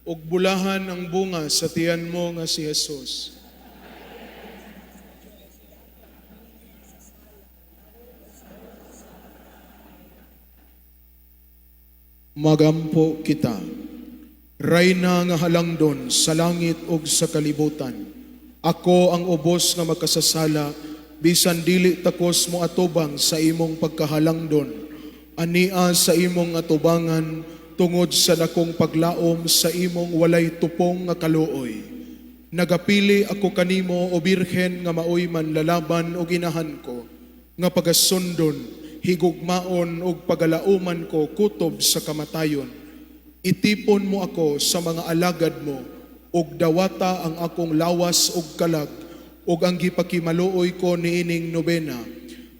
ug bulahan ang bunga sa tiyan mo nga si Jesus. Magampo kita, Rayna nga halangdon sa langit ug sa kalibutan. Ako ang ubos nga makasasala, bisan dili takos mo atubang sa imong pagkahalangdon. Ania sa imong atubangan, tungod sa dakong paglaom sa imong walay tupong nga kaluoy. Nagapili ako kanimo o birhen nga maoy manlalaban o ginahan ko, nga pagasundon, higugmaon ug pagalauman ko kutob sa kamatayon. Itipon mo ako sa mga alagad mo, ug dawata ang akong lawas ug kalag, ug ang gipakimaluoy ko niining nobena.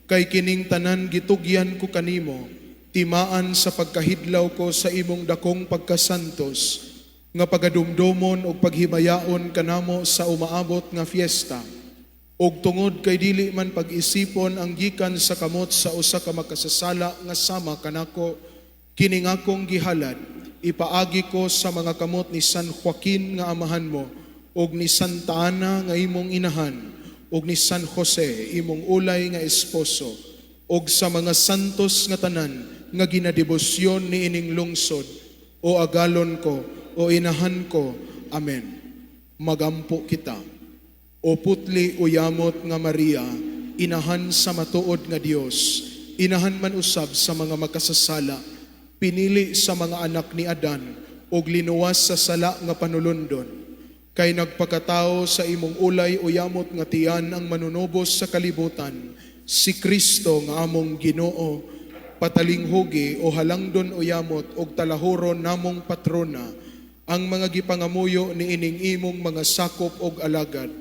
Kay kining tanan gitugyan ko kanimo, timaan sa pagkahidlaw ko sa imong dakong pagkasantos, nga pagadumdomon ug paghimayaon kanamo sa umaabot nga fiesta. Ug tungod kay dili man pag-isipon ang gikan sa kamot sa usa ka makasasala nga sama kanako, kining akong gihalad, ipaagi ko sa mga kamot ni San Joaquin nga amahan mo, ug ni Santa Ana nga imong inahan, ug ni San Jose imong ulay nga esposo, ug sa mga santos nga tanan nga ginadebosyon ni ining lungsod, o agalon ko, o inahan ko. Amen. Magampo kita, o putli uyamot nga Maria, inahan sa matuod nga Dios, inahan man usab sa mga makasasala, pinili sa mga anak ni Adan, ug linuwas sa sala nga panulundon. Kay nagpakatao sa imong ulay uyamot nga tiyan ang manunubos sa kalibutan, si Kristo nga among Ginoo, patalinghugi o halangdon uyamot ug talahuron namong patrona, ang mga gipangamuyo ni ining imong mga sakop ug alagad,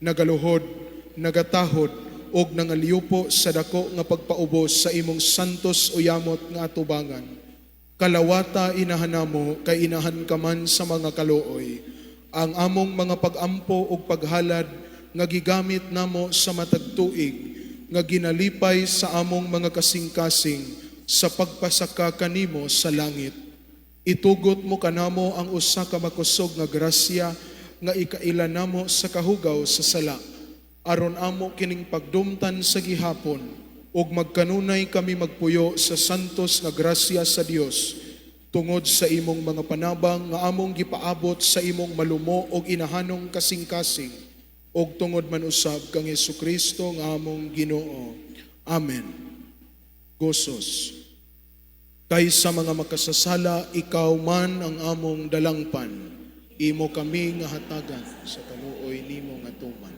nagaluhod, nagatahod, ug nangalyupo sa dako nga pagpaubos sa imong santos uyamot nga atubangan. Kalawata inahanamo, kay inahan ka man sa mga kaluoy, ang among mga pag-ampo ug paghalad nga gigamit namo sa matag tuig, nga ginalipay sa among mga kasing-kasing sa pagpasaka kanimo sa langit. Itugot mo kanamo ang usa ka makusog nga grasya nga ikaila namo sa kahugaw sa sala, aron amo kining pagdumtan sa gihapon, ug magkanunay kami magpuyo sa santos nga grasya sa Dios, tungod sa imong mga panabang nga among gipaabot sa imong malumo ug inahanong kasing-kasing, ug tungod man usab kang Hesukristo nga among Ginoo. Amen. Gosos. Kay sa mga makasasala, ikaw man ang among dalangpan, imo kami nga hatagan sa kaluoy nimo nga tuman.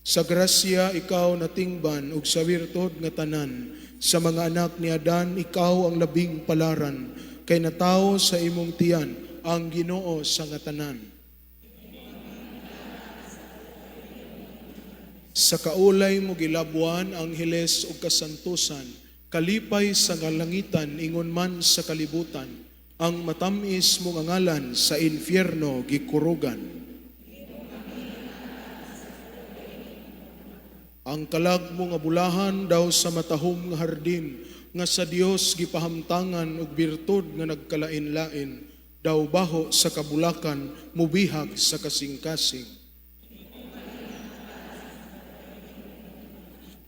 Sa grasya, ikaw natingban, ug sa wirtud nga tanan, sa mga anak ni Adan, ikaw ang labing palaran, kay natao sa imong tiyan, ang Ginoo sa nga tanan. Sa kaulay mo gilabuan ang hiles ug kasantusan, kalipay sa ngalangitan, ingon man sa kalibutan, ang matamis mo nga ngalan sa infierno gikurugan. Ang kalag mo nga bulahan daw sa matahom nga hardin, nga sa Dios gipahamtangan ug birtud nga nagkalain-lain, daw baho sa kabulakan, mubihag sa kasing-kasing.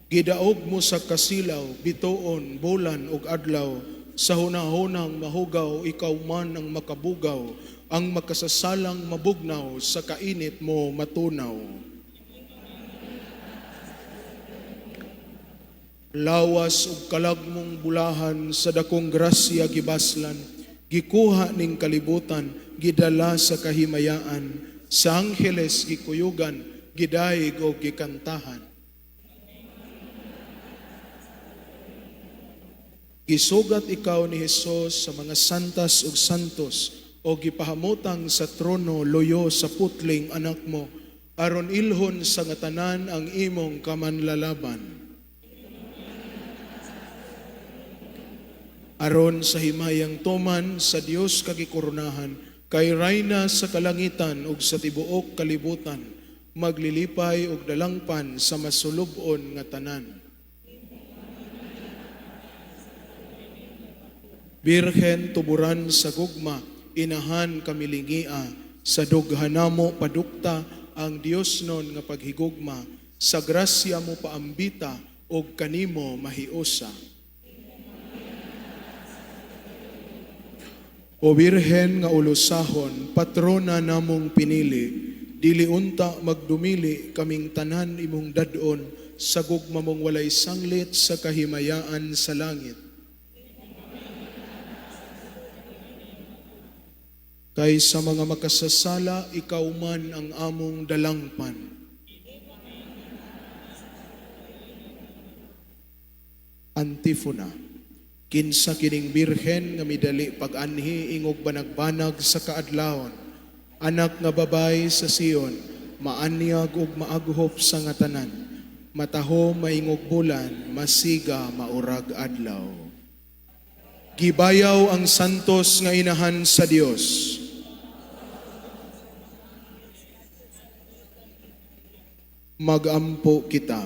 Gidaog mo sa kasilaw, bituon, bulan ug adlaw, sa hunahunang mahugaw, ikaw man ang makabugaw, ang makasasalang mabugnaw, sa kainit mo matunaw. Lawas ug kalag mong bulahan, sa dakong grasya gibaslan, gikuha ning kalibutan, gidala sa kahimayaan, sa angheles gikuyugan, gidaig o gikantahan. Gisugat ikaw ni Hesus sa mga santas ug santos, o gipahamutang sa trono loyo sa putling anak mo, aron ilhon sa nga tanan ang imong kamanlalaban. Aron sa himayang tuman sa Dios kagikurunahan, kay Rayna sa kalangitan ug sa tibuok kalibutan, maglilipay ug dalangpan sa masulubon nga tanan. Birhen tuburan sa gugma, inahan kami lingia, sa dughanamo padukta ang Dios non nga paghigugma, sa grasya mo paambita, og kanimo mahiusa. O Birhen nga ulusahon, patrona namong pinili, dili unta magdumili kaming tanan imong dadon, sa gugma mong walay sanglit sa kahimayaan sa langit. Kay sa mga makasasala, ikaw man ang among dalangpan. Antifona. Kinsa kining birhen nga midali pag-anhi ingog banagbanag sa kaadlawon, anak nga babay sa Sion, maanyag ug maaghop sa nga tanan, mataho maingog bulan, masiga maurag adlaw. Gibayaw ang santos nga inahan sa Dios. Magampo kita,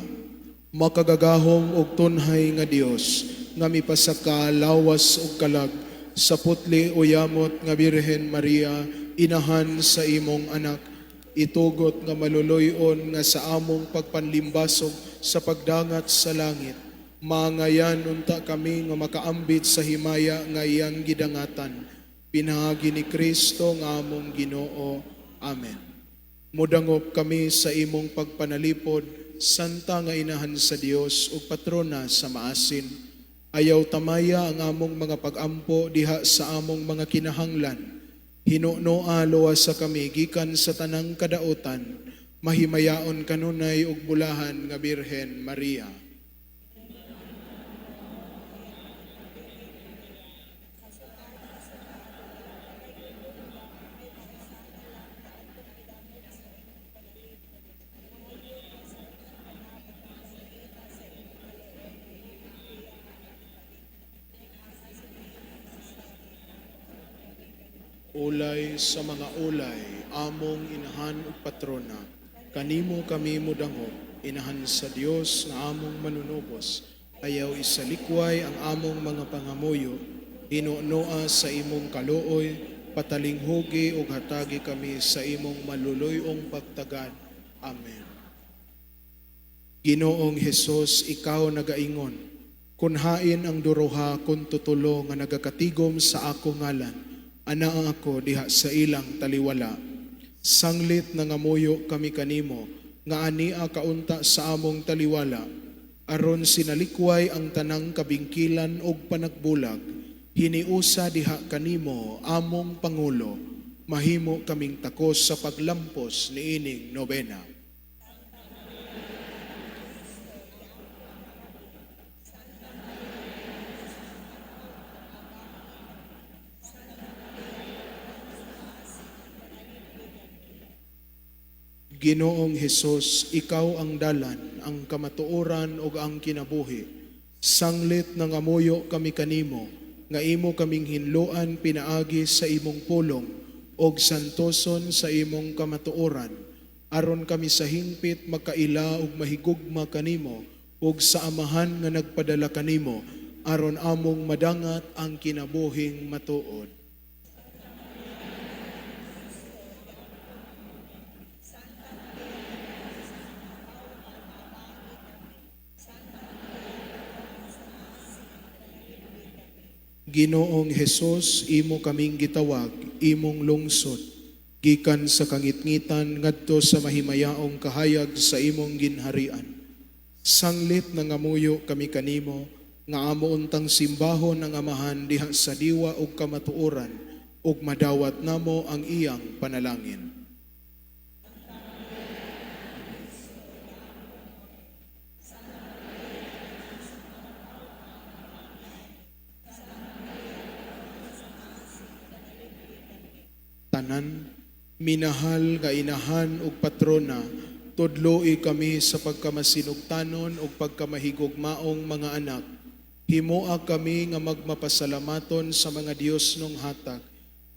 makagagahom og tunhay nga Dios, nga mipasaka lawas og kalag, sa putli o yamot nga Birhen Maria, inahan sa imong anak, itugot nga maluluyon nga sa among pagpanlimbasog sa pagdangat sa langit. Mangayan unta kami nga makaambit sa himaya nga iyang gidangatan. Pinahagi ni Kristo nga among Ginoo. Amen. Mudangop kami sa imong pagpanalipod, santa nga inahan sa Dios ug patrona sa maasin. Ayaw tamaya ang among mga pag-ampo diha sa among mga kinahanglan. Hinunoa luwas sa kami gikan sa tanang kadautan, mahimayaon kanunay ug bulahan nga Birhen Maria. Ulay sa mga ulay, among inahan ug patrona, kanimo kami mudangop, inahan sa Dios nga among manunubos, ayaw isalikway ang among mga pangamuyo, hinunoa sa imong kaluoy, patalinghugi ug hatagi kami sa imong maluluyong pagtagad. Amen. Ginoong Hesus, ikaw nagaingon, kunhain ang duruha kun tutulo nga nagakatigom sa ako ngalan, ana ako diha sa ilang taliwala. Sanglit na ngamuyo kami kanimo, nga ania kaunta sa among taliwala, aron sinalikway ang tanang kabingkilan og panagbulag, hiniusa diha kanimo among Pangulo, mahimo kaming takos sa paglampos ni ining nobena. Ginoong Hesus, ikaw ang dalan, ang kamatuoran ug ang kinabuhi. Sanglit na ngamuyo kami kanimo, nga imo kaming hinluan pinaagi sa imong pulong og santoson sa imong kamatuoran, aron kami sa hingpit makaila ug mahigugma kanimo ug sa amahan nga nagpadala kanimo, aron among madangat ang kinabuhing matuod. Ginoong Hesus, imo kaming gitawag, imong lungsod, gikan sa kangitngitan ngadto sa mahimayaong kahayag sa imong ginharian. Sanglit na ngamuyo kami kanimo, nga amo untang simbahon ang amahan diha sa diwa ug kamatuoran, ug madawat namo ang iyang panalangin. Tanan, minahal nga inahan ug patrona, tudloi kami sa pagkamasinugtanon ug pagkamahigugmaong mga anak. Himoa kami nga magmapasalamaton sa mga Dios nung hatag,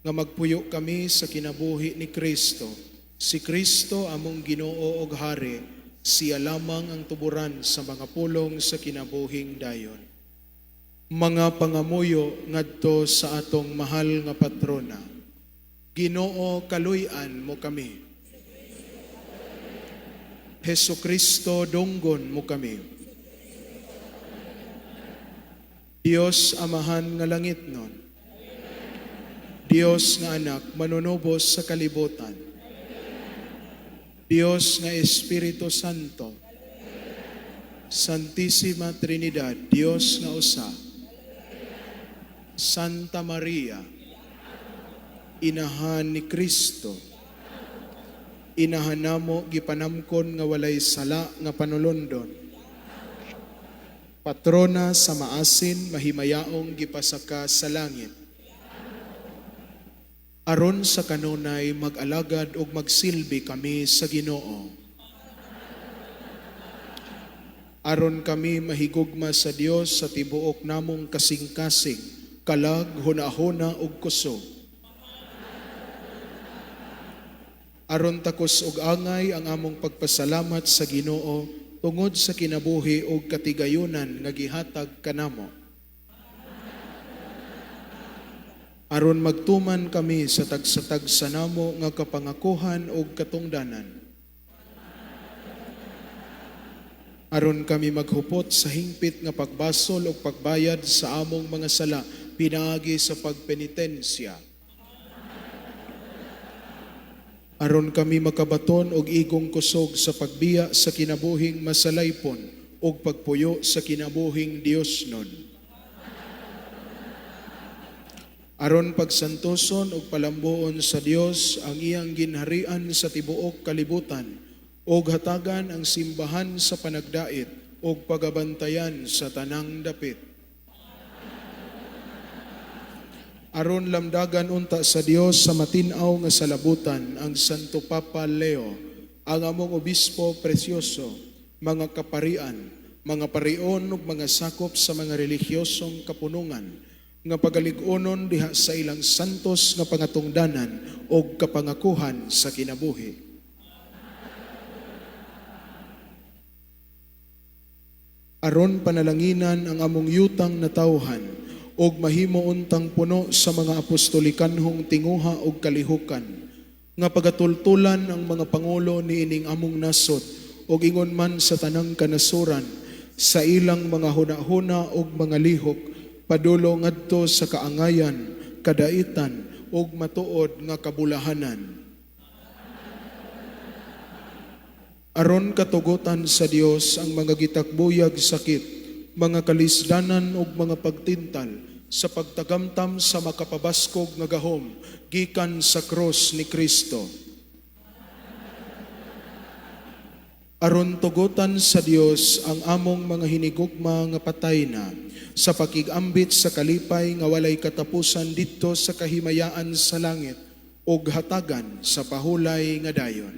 nga magpuyo kami sa kinabuhi ni Kristo. Si Kristo among Ginoo ug Hari, siya lamang ang tuburan sa mga pulong sa kinabuhing dayon. Mga pangamuyo ngadto sa atong mahal nga patrona, Ginoo, kaluy-an mo kami. Hesukristo, dunggon mo kami. Dios amahan nga langit nun. Dios nga anak, manunubos sa kalibutan. Dios nga Espiritu Santo. Santissima Trinidad, Dios nga usa. Santa Maria, inahan ni Kristo. Inahan namo gipanamkon nga walay sala nga panulondon. Patrona sa maasin mahimayaong gipasaka sa langit. Aron sa kanunay mag-alagad ug magsilbi kami sa Ginoo. Aron kami mahigugma sa Dios sa tibuok namong kasing-kasing, kalag, hunahuna ug kusog. Aron takos og angay ang among pagpasalamat sa Ginoo tungod sa kinabuhi ug katigayunan nga gihatag kanamo. Aron magtuman kami sa tagsatagsa namo nga kapangakuhan ug katungdanan. Aron kami maghupot sa hingpit nga pagbasol ug pagbayad sa among mga sala pinaagi sa pagpenitensya. Aron kami makabaton og igong kusog sa pagbiya sa kinabuhing masalaypon ug pagpuyo sa kinabuhing Diosnon. Aron pagsantoson ug palambuon sa Dios ang iyang ginharian sa tibuok kalibutan ug hatagan ang simbahan sa panagdait ug pagabantayan sa tanang dapit. Aron lamdagan unta sa Dios sa matinaw nga salabutan ang Santo Papa Leo, ang among obispo presyoso, mga kaparian, mga parion ug mga sakop sa mga relihiyosong kapunungan nga pagalig-onon diha sa ilang santos nga pangatungdanan ug kapangakuhan sa kinabuhi. Aron panalanginan ang among yutang na tawhan og mahimo untang puno sa mga apostolikanhong tinguha og kalihukan nga pagatultulan ang mga pangulo niining among nasod og ingon man sa tanang kanasuran sa ilang mga hunahuna og mga lihok padulo ngadto sa kaangayan, kadaitan ug matuod nga kabulahanan. Aron katugutan sa Dios ang mga gitakbuyag sakit, mga kalisdanan ug mga pagtintal sa pagtagamtam sa makapabaskog nga gahom gikan sa krus ni Kristo. Aron tugutan sa Dios ang among mga hinigugma nga patay na sa pakigambit sa kalipay nga walay katapusan didto sa kahimayaan sa langit ug hatagan sa pahulay nga dayon.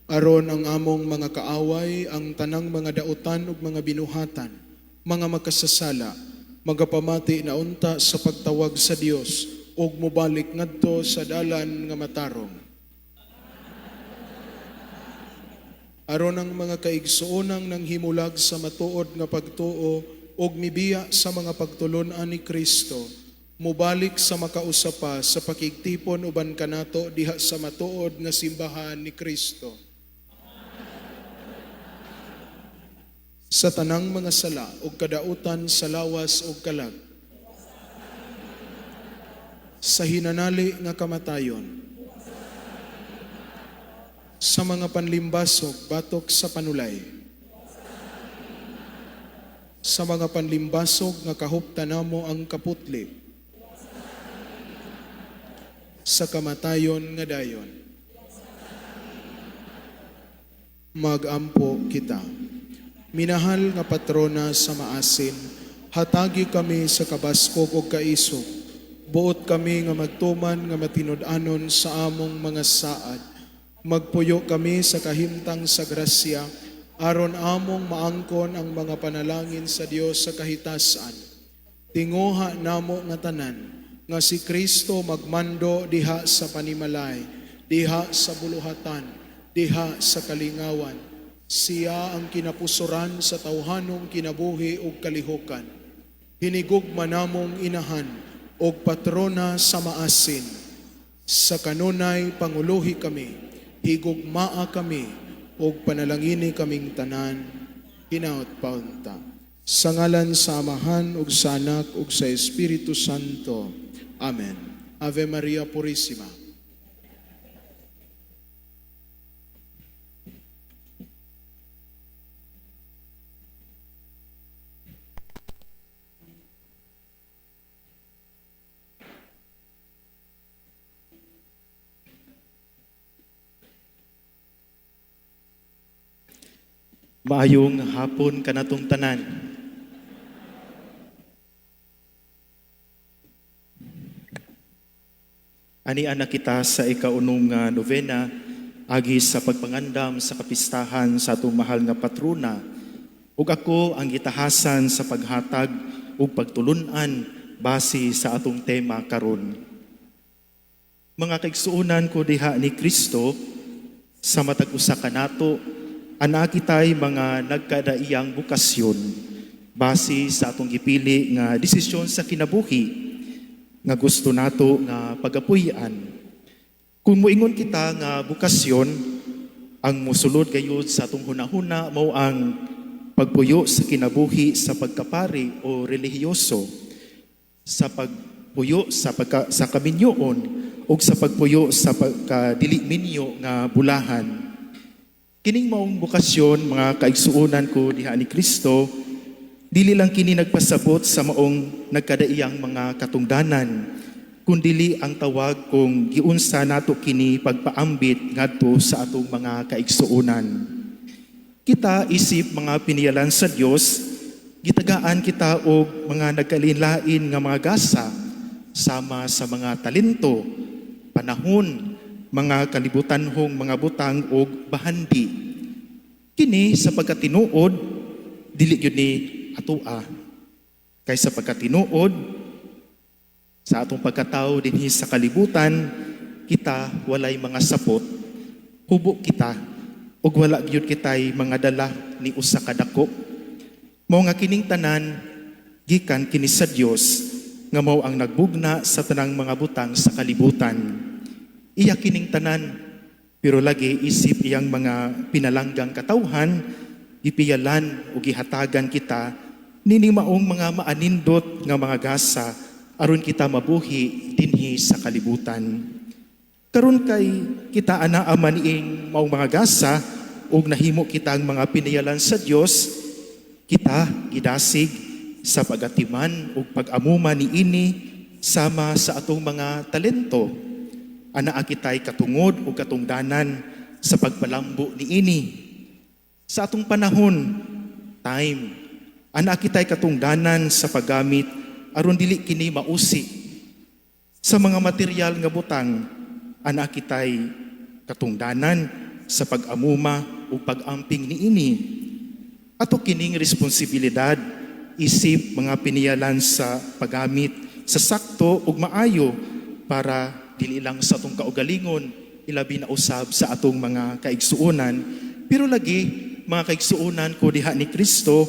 Aron ang among mga kaaway, ang tanang mga dautan ug mga binuhatan, mga makasasala, magapamati na unta sa pagtawag sa Dios ug mobalik ngadto sa dalan nga matarong. Aron ang mga kaigsuonang nang himulag sa matuod nga pagtuo ug mibiya sa mga pagtulon-an ni Kristo, mubalik sa makausapa sa pakigtipon uban kanato diha sa matuod nga simbahan ni Kristo. Sa tanang mga sala ug kadautan sa lawas ug kalag, sa hinanali nga kamatayon, sa mga panlimbasog batok sa panulay, sa mga panlimbasog nga kahuptan namo ang kaputli, sa kamatayon nga dayon, magampo kita. Minahal nga patrona sa maasin, hatagi kami sa kabaskog o kaisog. Buot kami nga magtuman nga matinud-anon sa among mga saad. Magpuyo kami sa kahimtang sa grasya, aron among maangkon ang mga panalangin sa Dios sa kahitasan. Tinguha namo nga tanan, nga si Kristo magmando diha sa panimalay, diha sa buluhatan, diha sa kalingawan. Siya ang kinapusoran sa tawhanong kinabuhi ug kalihukan. Hinigugma namong inahan, og patrona sa maasin. Sa kanunay panguluhi kami, higugmaa kami, og panalangini kaming tanan, hinaut paunta. Sa ngalan sa Amahan, ug sa Anak, ug sa Espiritu Santo. Amen. Ave Maria Purísima. Maayong hapon kanatong tanan. Ani anak kita sa ikaunong nga novena agi sa pagpangandam sa kapistahan sa atong mahal nga patrona. Ug ako ang gitahasan sa paghatag ug pagtulunan base sa atong tema karon. Mga kaigsuonan ko diha ni Kristo, sa matag usa kanato ana kitay mga nagkadaiyang bukasyon base sa atong gipili nga desisyon sa kinabuhi nga gusto nato nga pagapuy-an. Kung moingon kita nga bukasyon, ang mosulod gayud sa atong hunahuna mao ang pagpuyo sa kinabuhi sa pagkapari o relihiyoso, sa pagpuyo sa kaminyoon o sa pagpuyo sa pagkadili minyo nga bulahan. Kining maong bukasyon, mga kaigsuonan ko diha ni Kristo, dili lang kini nagpasabot sa maong nagkadaiyang mga katungdanan, kundili ang tawag kung giunsa nato kini pagpaambit ngadto sa atong mga kaigsuonan. Kita isip mga piniyalan sa Dios, gitagaan kita og mga nagkalinlain nga mga gasa sama sa mga talento, panahon, mga kalibutanhong mga butang o bahandi. Kini sa pagkatinuod, dili yun ni atua. Kay sa pagkatinuod, sa atong pagkatao dinhi sa kalibutan, kita walay mga sapot, hubo kita, ug wala gyud kitay mga dala ni usa ka dako. Mao nga kining tanan, gikan kini sa Dios, nga mao ang nagbugna sa tanang mga butang sa kalibutan. Iya kining tanan, pero lagi isip iyang mga pinalanggang katawhan, ipiyalan o gihatagan kita, nini maong mga maanindot nga mga gasa, aron kita mabuhi dinhi sa kalibutan. Karon kay kita anaa maniing maong mga gasa, ug nahimo kita ang mga pinayalan sa Dios, kita gidasig sa pagatiman ug pag-amuma niini sama sa atong mga talento. Anaa kitay katungod o katungdanan sa pagpalambo niini. Sa atong panahon, time, anaa kitay katungdanan sa paggamit aron dili kini mausi. Sa mga material nga butang, anaa kitay katungdanan sa pag-amuma o pag-amping niini. Ato kining responsibilidad isip mga piniyalan sa paggamit sa sakto ug maayo para dili lang sa atong kaugalingon, ilabi na usab sa atong mga kaigsuonan, pero lagi mga kaigsuonan ko diha ni Kristo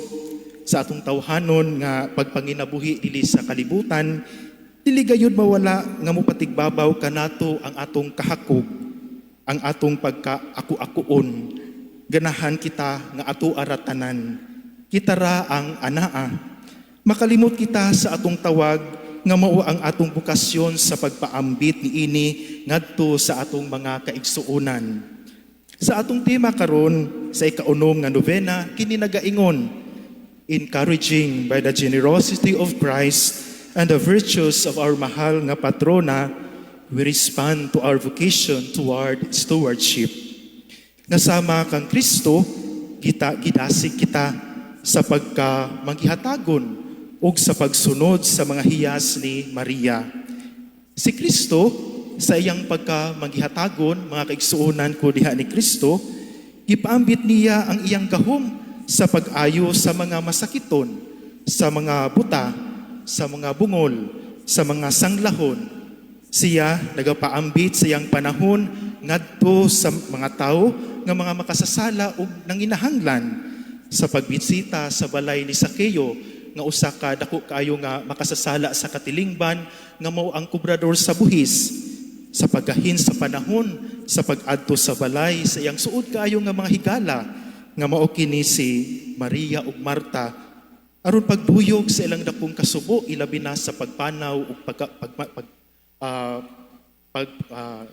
sa atong tawhanon nga pagpanginabuhi dili sa kalibutan, dili gayud mawala nga mopatigbabaw kanato ang atong kahakog, ang atong pagka-ako-akoon. Ganahan kita nga ato aratanan, kita ra ang anaa. Makalimot kita sa atong tawag nga mao ang atong bukasyon sa pagpaambit niini ngadto sa atong mga kaigsuonan. Sa atong tema karon sa ikaunom nga novena, kini nagaingon, encouraging by the generosity of Christ and the virtues of our mahal nga patrona, we respond to our vocation toward stewardship. Nasama kang Kristo, gidasig kita sa pagka-manghihatagon ug sa pagsunod sa mga hiyas ni Maria. Si Kristo, sa iyang pagka-manghihatagon, mga kaigsuonan ko diha ni Kristo, gipaambit niya ang iyang gahom sa pag-ayo sa mga masakiton, sa mga buta, sa mga bungol, sa mga sanglahon. Siya nagapaambit sa iyang panahon ngadto sa mga tao nga mga makasasala ug nanginahanglan, sa pagbisita sa balay ni Sakeo nga usa ka dako kaayo nga makasasala sa katilingban nga mao ang kubrador sa buhis sa paggahin sa panahon sa pag-adto sa balay sa iyang suod kaayo nga mga higala nga mao kini si Maria ug Marta aron pagduyog sa ilang dakong kasubo ilabi na sa pagpanaw ug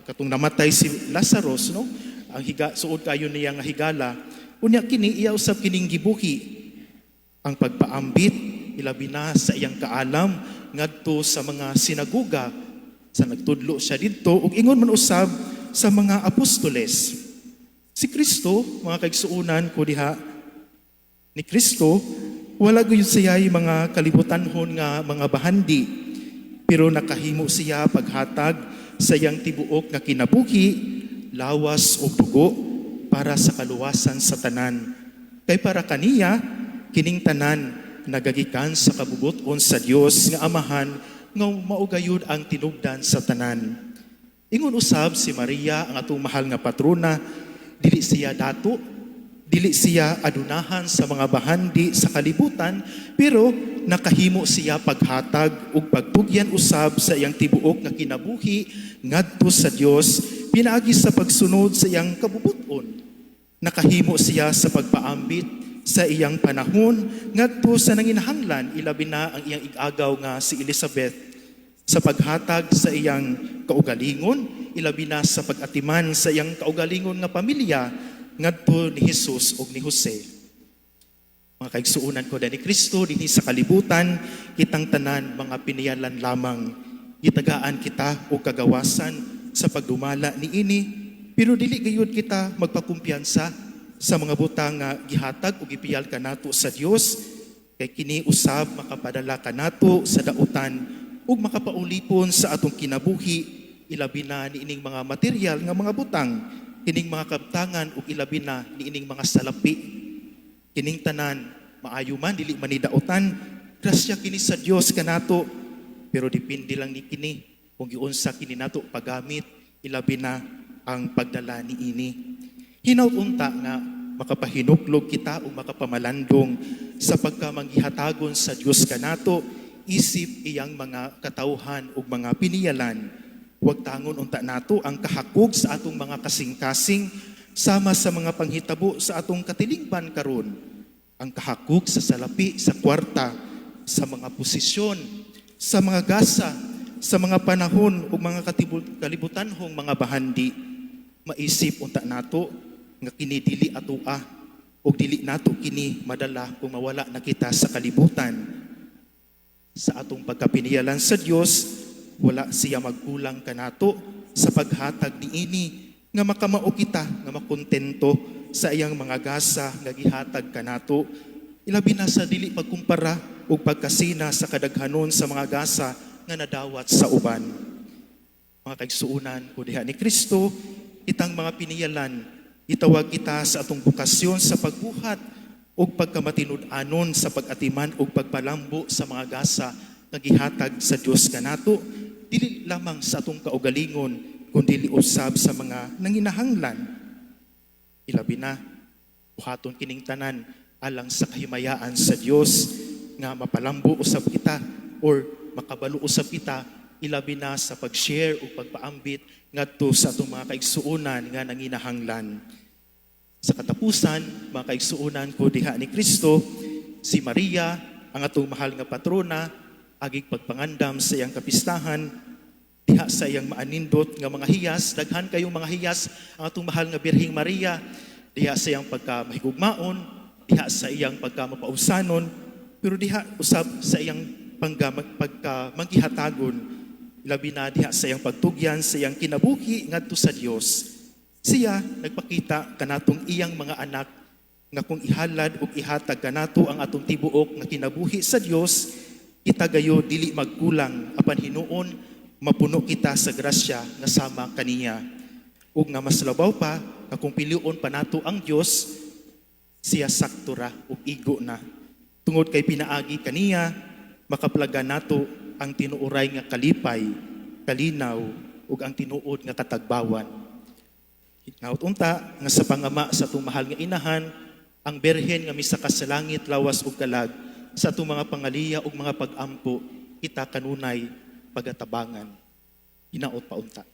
katong namatay si Lazarus no ang suod kaayo niya nga higala unya kini iya usab kining gibuhi ang pagpaambit ilabi na sa iyang kaalam ngadto sa mga sinagoga sa nagtudlo siya didto ug ingon man usab sa mga apostoles. Si Kristo, mga kaigsuunan ko diha, ni Kristo wala gyud siya mga kalibutanhon nga mga bahandi pero nakahimo siya paghatag sa iyang tibuok nga kinabuhi lawas ug dugo para sa kaluwasan sa tanan. Kay para kaniya kining tanan nagagikan sa kabubuton sa Dios nga Amahan nga maugayod ang tinubdan sa tanan. Ingon usab si Maria ang atong mahal nga patrona, dili siya dato, dili siya adunahan sa mga bahandi sa kalibutan, pero nakahimo siya paghatag ug pagtugyan usab sa iyang tibuok nga kinabuhi ngadto sa Dios pinaagi sa pagsunod sa iyang kabubuton. Nakahimo siya sa pagpaambit sa iyang panahon ngadto sa nanginahanglan ilabi na ang iyang igagaw nga si Elizabeth sa paghatag sa iyang kaugalingon ilabi na sa pag-atiman sa iyang kaugalingon nga pamilya ngadto ni Jesus ug ni Jose. Mga kaigsuunan ko ni Kristo dinhi sa kalibutan kitang tanan mga piniyalan lamang gitagaan kita og kagawasan sa pagdumala niini pero dili gayud kita magpakumpiyansa sa mga butang nga gihatag o gipiyal kanato sa Dios kay kini usab makapadala kanato sa dautan ug makapaulipon sa atong kinabuhi ilabi na niining mga material nga mga butang kining mga kabtangan ug ilabi na niining mga salapi kining tanan maayo man dili man ni dautan grasya kini sa Dios kanato pero depende lang ni kini kung giunsa kini nato paggamit ilabi na ang pagdala niini. Hinaut-unta nga makapahinuklog kita o makapamalandong sa pagkamanggihatagon sa Diyos kanato, isip iyang mga katauhan o mga piniyalan. Huwag tangon unta nato ang kahakog sa atong mga kasing-kasing sama sa mga panghitabo sa atong katilingban karon. Ang kahakog sa salapi, sa kwarta, sa mga posisyon, sa mga gasa, sa mga panahon o mga kalibutanhong mga bahandi. Maisip unta nato nga kini dili atoa o dili nato kini madala kung mawala na kita sa kalibutan. Sa atong pagkapiniyalan sa Dios, wala siya magkulang kanato sa paghatag niini nga makamao kita nga makontento sa iyang mga gasa nga gihatag kanato. Ilabi na sa dili pagkumpara o pagkasina sa kadaghanon sa mga gasa nga nadawat sa uban. Mga kaigsuunan ko diha ni Kristo, itang mga piniyalan itawag kita sa atong bukasyon sa pagbuhat o pagkamatinud-anon sa pag-atiman o pagpalambo sa mga gasa nga gihatag sa Dios kanato, dili lamang sa atong kaugalingon kundi usab sa mga nanginahanglan. Ilabi na buhaton kining tanan alang sa kahimayaan sa Dios nga mapalambo usab kita or makabalo usab kita ilabi na sa pag-share o pagpaambit ngadto sa atong mga kaigsuonan nga nanginahanglan. Sa katapusan, mga kaigsuonan ko diha ni Kristo, si Maria, ang atong mahal nga patrona, agig pagpangandam sa iyang kapistahan, diha sa iyang maanindot nga mga hiyas, daghan kayong mga hiyas, ang atong mahal nga Birhing Maria, diha sa iyang pagkamahigugmaon, diha sa iyang pagkamapausanon, pero diha usab sa iyang pagkamangihatagon, labi na diha sa iyang pagtugyan, sa iyang kinabuhi ngadto sa Dios. Siya nagpakita kanatong iyang mga anak nga kung ihalad o ihatag kanato ang atong tibuok nga kinabuhi sa Dios, kita gayo dili magkulang apan hinuon mapuno kita sa grasya nga sama kaniya. Ug nga mas labaw pa nga kung pilion pa nato ang Dios, siya sakto ra ug igo na. Tungod kay pinaagi kaniya, makaplaga nato ang tinuoray nga kalipay, kalinaw ug ang tinuod nga katagbawan. Naut-unta nga sa pangama sa atong mahal nga inahan, ang Berhen nga misaka sa langit, lawas ug kalag, sa atong mga pangaliya ug mga pag-ampo, kita kanunay pagatabangan. Hinaot paunta.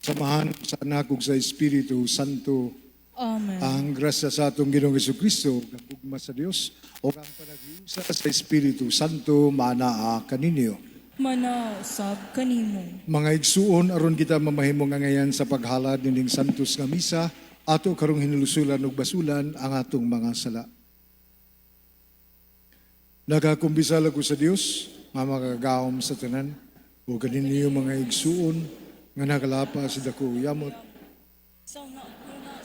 Samahan sa anak ug sa Espiritu Santo. Amen. Ang grasya sa atong Ginoong Jesucristo, ang ugma sa Dios, o ang panaghiusa sa Espiritu Santo, manaa kaninyo. Manaw sab kanimo. Mga igsuon, aron kita mamahimo nga ngayon sa paghalad nining Santos nga misa, ato karong hinulusulan ug basulan ang atong mga sala. Nagakumbisala ko sa Dios, nga makagawom sa tanan, o kaninyo mga igsuon, nga nakalapa sa dako yamot, Sa una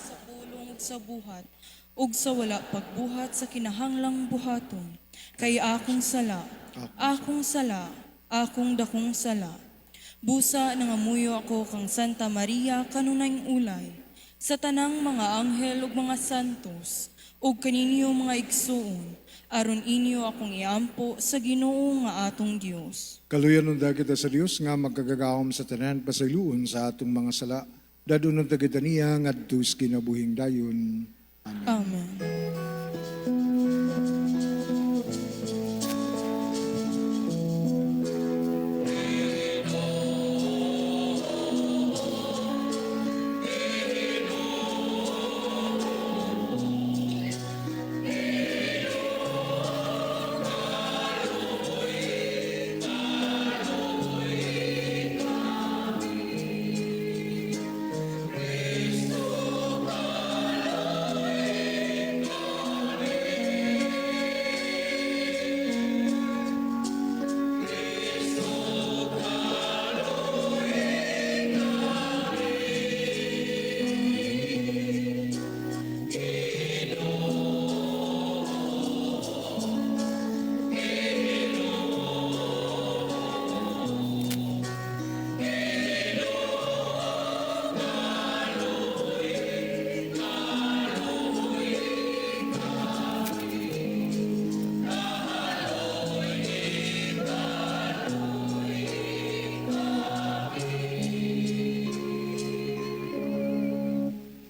sa pulong ug sa buhat, ug sa wala pagbuhat sa kinahanglang buhaton. Kay akong sala, akong dakong sala. Busa nangamuyo ako kang Santa Maria kanunayng ulay. Sa tanang mga anghel ug mga santos, ug kaninyo mga igsuon, aron inyo akong iampo sa Ginoo nga atong Dios. kaluyan ng kita sa Dios nga magkagagawom sa tanan pasayloon sa atong mga sala. Dadun ng dagita niya nga dus kinabuhing dayon. Amen.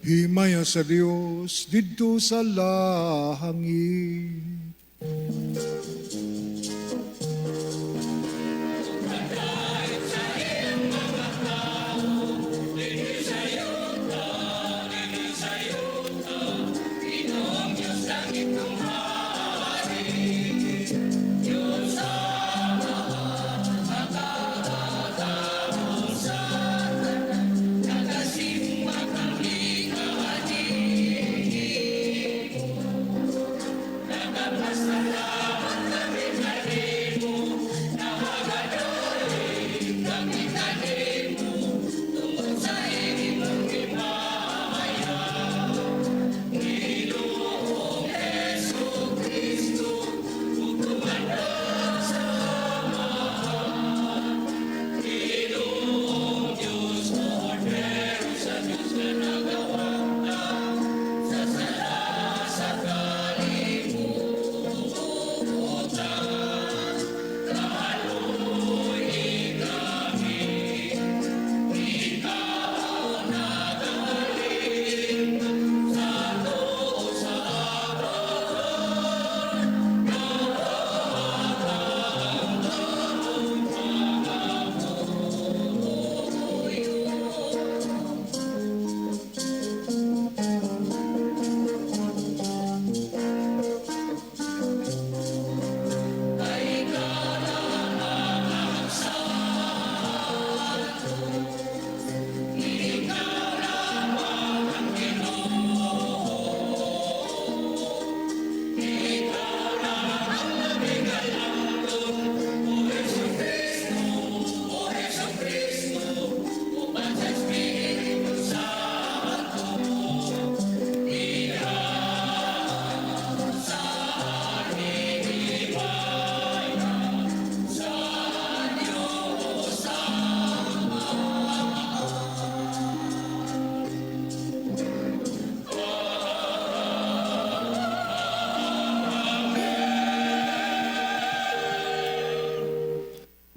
Himaya sa Dios didto sa langit.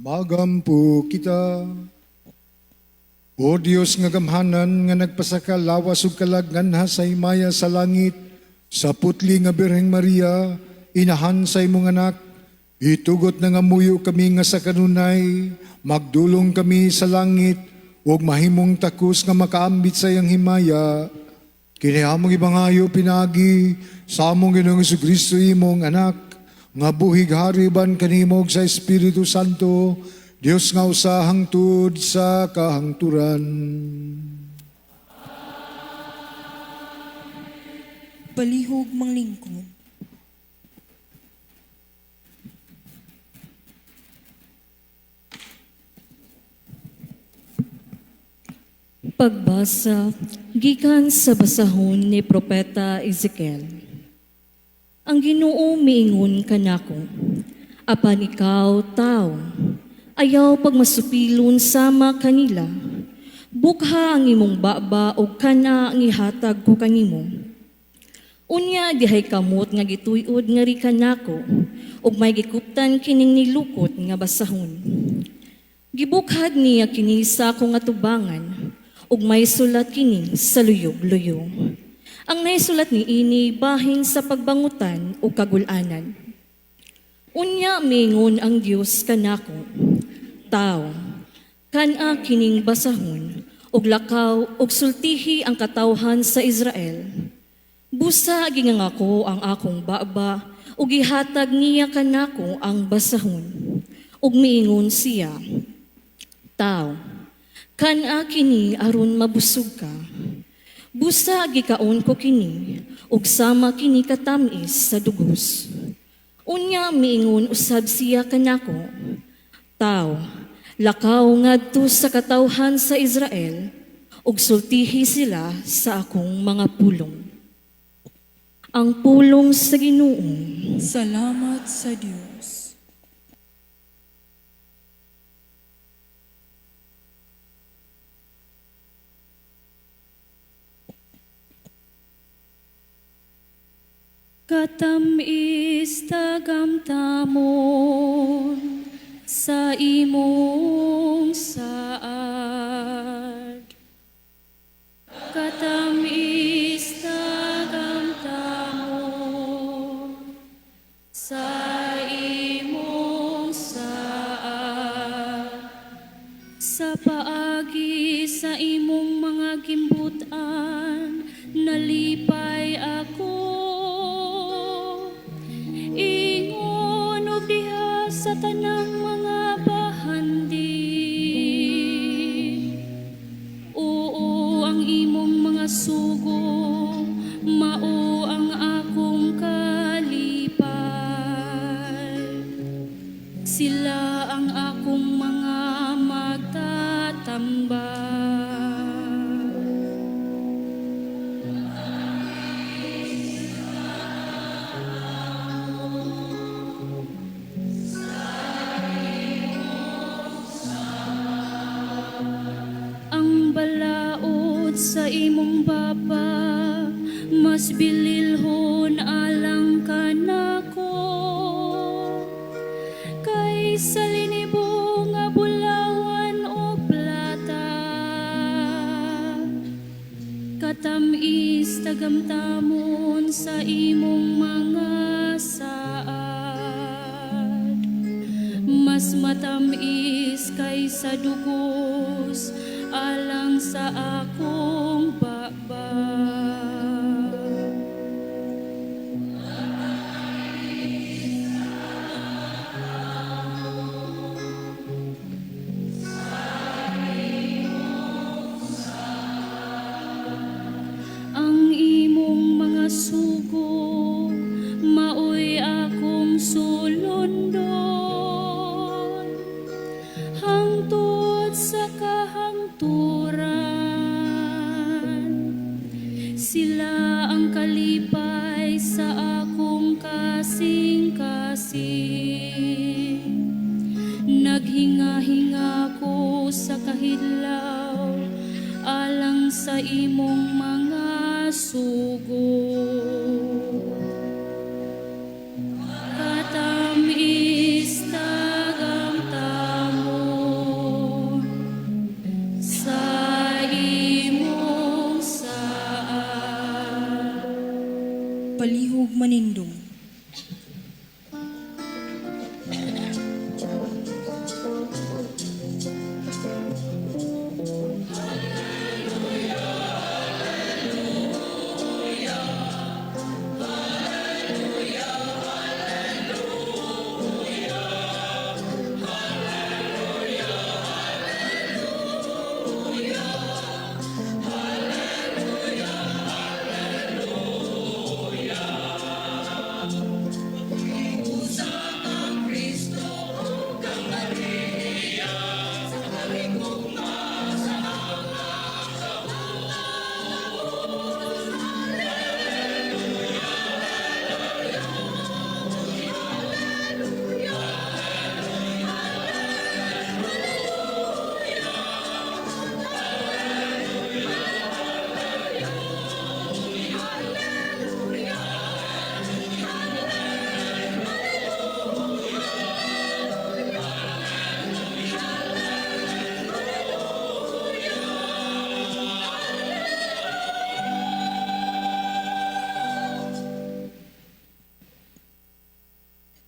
Magampo kita. O Dios nga gamhanan nga nagpasakalawas ug kalagganha sa himaya sa langit, sa putli nga Birheng Maria, inahan sa imong anak, itugot na nga muyo kami nga sa kanunay, magdulong kami sa langit, ug mahimong takos nga makaambit sa iyang himaya, kini among ibangayo pinagi sa among Ginoong Kristo imong anak, nga buhig hariban kanimo ug sa Espiritu Santo, Dios nga usa hangtod sa kahangturan. Palihog manglingkod. Pagbasa gikan sa basahon ni Propeta Ezekiel. Ang Ginoo miingon kanako, apan ikaw, tao, ayaw pagmasupilon sama kanila. Bukha ang imong baba o kana ang ihatag ko kanimo. Unya dihay kamot nga gituyod nga ri kanako, ug may gikuptan kining nilukot nga basahon. Gibukhad niya kini sa akong atubangan, ug may sulat kini sa luyog-luyong. Ang naisulat ni ini bahin sa pagbangutan o kagulanan. Unya mingon ang Dios kanako, tao, kana kining basahon, ug lakaw ug sultihi ang katawhan sa Israel. Busa gingangako ang akong baba, ug gihatag niya kanako ang basahon. Ug miingon siya, tao, kana kini aron mabusog ka. Busa gikaon ko kini, ug sama kini katamis sa dugos. Unya miingon usab siya kanako, tao, lakaw ngadto sa katawhan sa Israel, ug sultihi sila sa akong mga pulong. Ang pulong sa Ginoo. Salamat sa Diyos. Katamis tagamtamon sa imong saad. Katamis tagamtamon sa imong saad. Sa paagi sa imong mga gimbutan, nalipay ako. Ingon og diha sa tanang mga bahandi. Oo, ang imong mga sugo, mao ang akong kalipay. Sila ang akong mga magtatambay. Ang balaod sa imong baba, mas bililhon alang kanako. Kaysa linibo nga bulawan o plata, katamis tagamtamon sa imong mga saad. Mas matamis kaysa dugos alang sa akong baba. Ang imong mga sugo, maoy akong sulundon, hangtod sa kahangturan. Sila ang kalipay sa akong kasing-kasing. Naghinga-hinga ko sa kahidlaw, alang sa imong mga sugo. Katamis tagamtamon sa imong saad. Palihog manindong.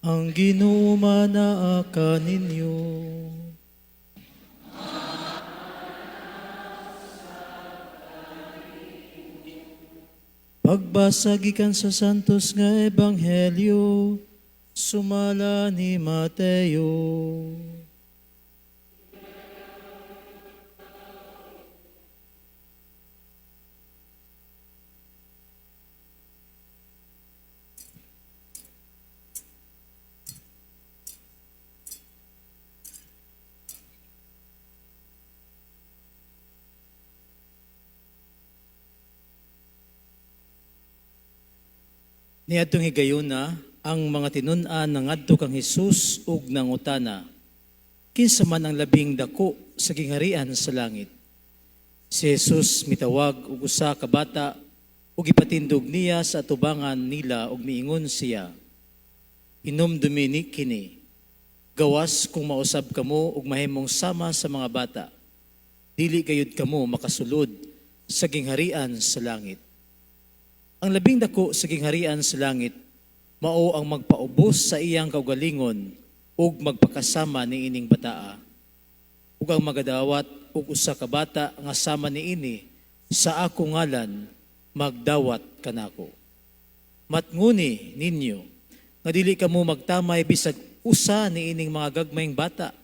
ang Ginoo manaa kaninyo. Pagbasa gikan sa santos nga ebanghelyo, sumala ni Mateo. Niadtong higayuna, ang mga tinun-an nangadto kang Hesus ug nangutana, kinsa man ang labing dako sa gingharian sa langit. Si Jesus mitawag og usa ka bata ug ipatindog niya sa atubangan nila ug miingon siya, Inom Dominic kini, gawas kung mausab kamo ug mahimong sama sa mga bata, dili gayud kamo makasulod sa gingharian sa langit. Ang labing dako sa gingharian sa langit, mao ang magpaubos sa iyang kaugalingon ug magpakasama ni ining bataa. Ug ang magadawat ug usa ka bata nga sama niini sa ako ngalan, magdawat kanako. Matnguni ninyo, nga dili kamo magtamay bisag usa ni ining mga gagmayng bata,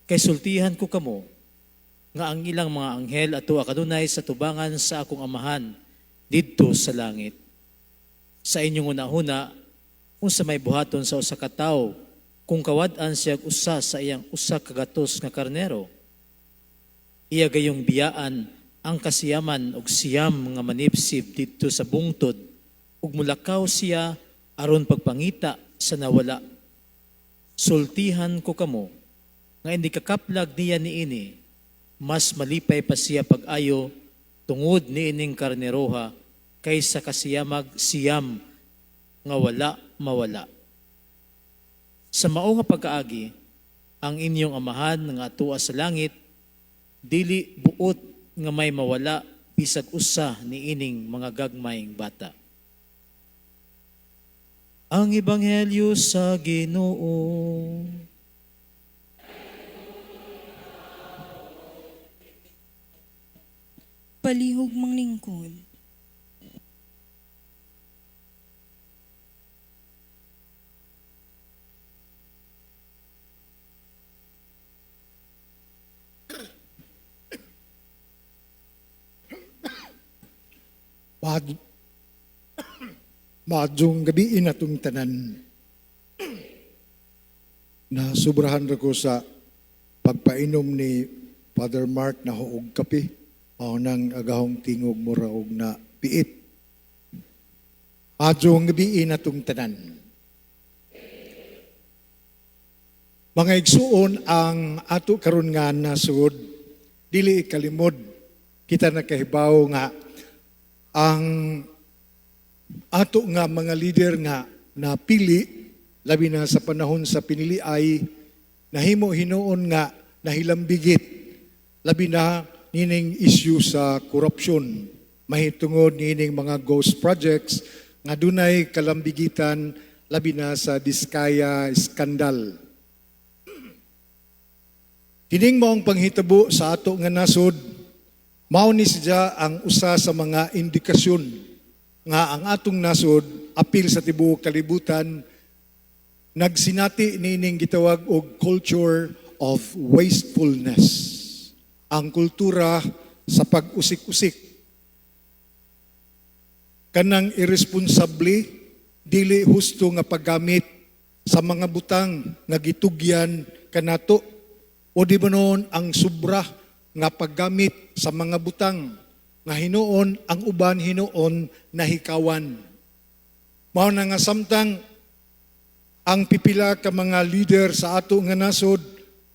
kay sultihan ko kamo, nga ang ilang mga anghel ato akadunay sa tubangan sa akong amahan, didto sa langit. Sa inyong unahuna, kung sa may buhaton sa usa ka tawo, kung kawad-an siya usa sa iyang usa ka gatos nga karnero, iya gayong biyaan ang kasiyaman og siyam nga manipsib didto sa bungtod, ug mulakaw siya aron pagpangita sa nawala. Sultihan ko kamo, nga hindi kakaplag niya niini, mas malipay pa siya pag-ayo tungod ni ining karneroha kaysa kasiyamag siyam nga wala mawala. Sa mao nga pagkaagi, ang inyong amahan nga atua sa langit, dili buot nga may mawala bisag usa ni ining mga gagmayng bata. Ang Ebanghelyo sa Ginoo. Palihog manglingkod. Maadjong gabiin atong tanan na sobrahan ra ko sa pagpainom ni Father Mark na huog kape o nang agahong tingog mo raog na piit. Maadjong gabiin atong tanan. Mga igsuon ang ato karon nga nasud, dili kalimod kita nakahibaw nga ang ato nga mga leader nga napili, labi na sa panahon sa pinili ay nahimo hinuon nga nahilambigit, labi na nining issue sa corruption, mahitungod nining mga ghost projects nga dunay kalambigitan, labi na sa Diskaya skandal. Kining maong panghitabo sa ato nga nasod, mao ni siya ang usa sa mga indikasyon nga ang atong nasod, apil sa tibuok kalibutan, nagsinati nining gitawag og culture of wastefulness. Ang kultura sa pag-usik-usik. Kanang irresponsable, dili husto nga paggamit sa mga butang nga gitugyan kanato, o di ba noon ang sobra nga paggamit sa mga butang nga hinuon ang uban hinuon nahikawan. Mao na nga samtang ang pipila ka mga leader sa ato nga nasod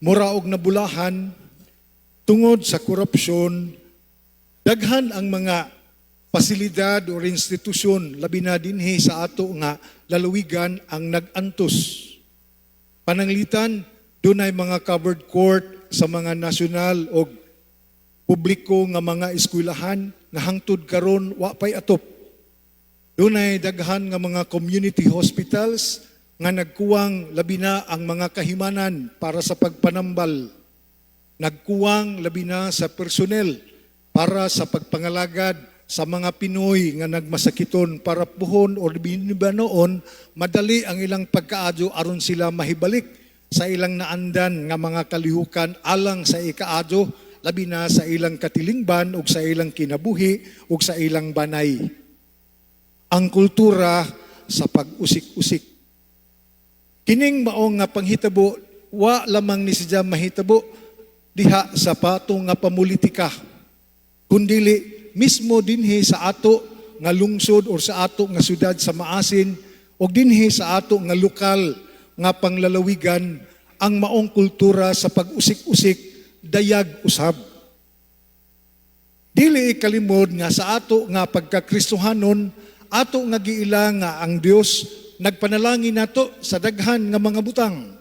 mura og nabulahan tungod sa korupsyon, daghan ang mga pasilidad o institusyon labi na dinhi sa ato nga lalawigan ang nagantos. Pananglitan, dunay mga covered court sa mga nasyonal o publiko nga mga eskwelahan nga hangtod karon wa pay atop. Dunay daghan nga mga community hospitals nga nagkuwang labi na ang mga kahimanan para sa pagpanambal. Nagkuwang labi na sa personnel para sa pagpangalagad sa mga Pinoy nga nagmasakiton para puhon o biniba noon, madali ang ilang pagkaadyo aron sila mahibalik sa ilang naandan nga mga kalihukan alang sa ikaadyo, labi na sa ilang katilingban o sa ilang kinabuhi o sa ilang banay. Ang kultura sa pag-usik-usik. Kining maong nga panghitabo, wa lamang ni siya mahitabo diha sa patong nga pamulitika, kundili mismo dinhi sa ato nga lungsod o sa ato nga syudad sa Maasin o dinhi sa ato nga lokal nga panglalawigan, ang maong kultura sa pag-usik-usik dayag usab. Dili ikalimod nga sa ato nga pagkakristohanon, ato nga giila nga ang Dios nagpanalangin nato sa daghan nga mga butang.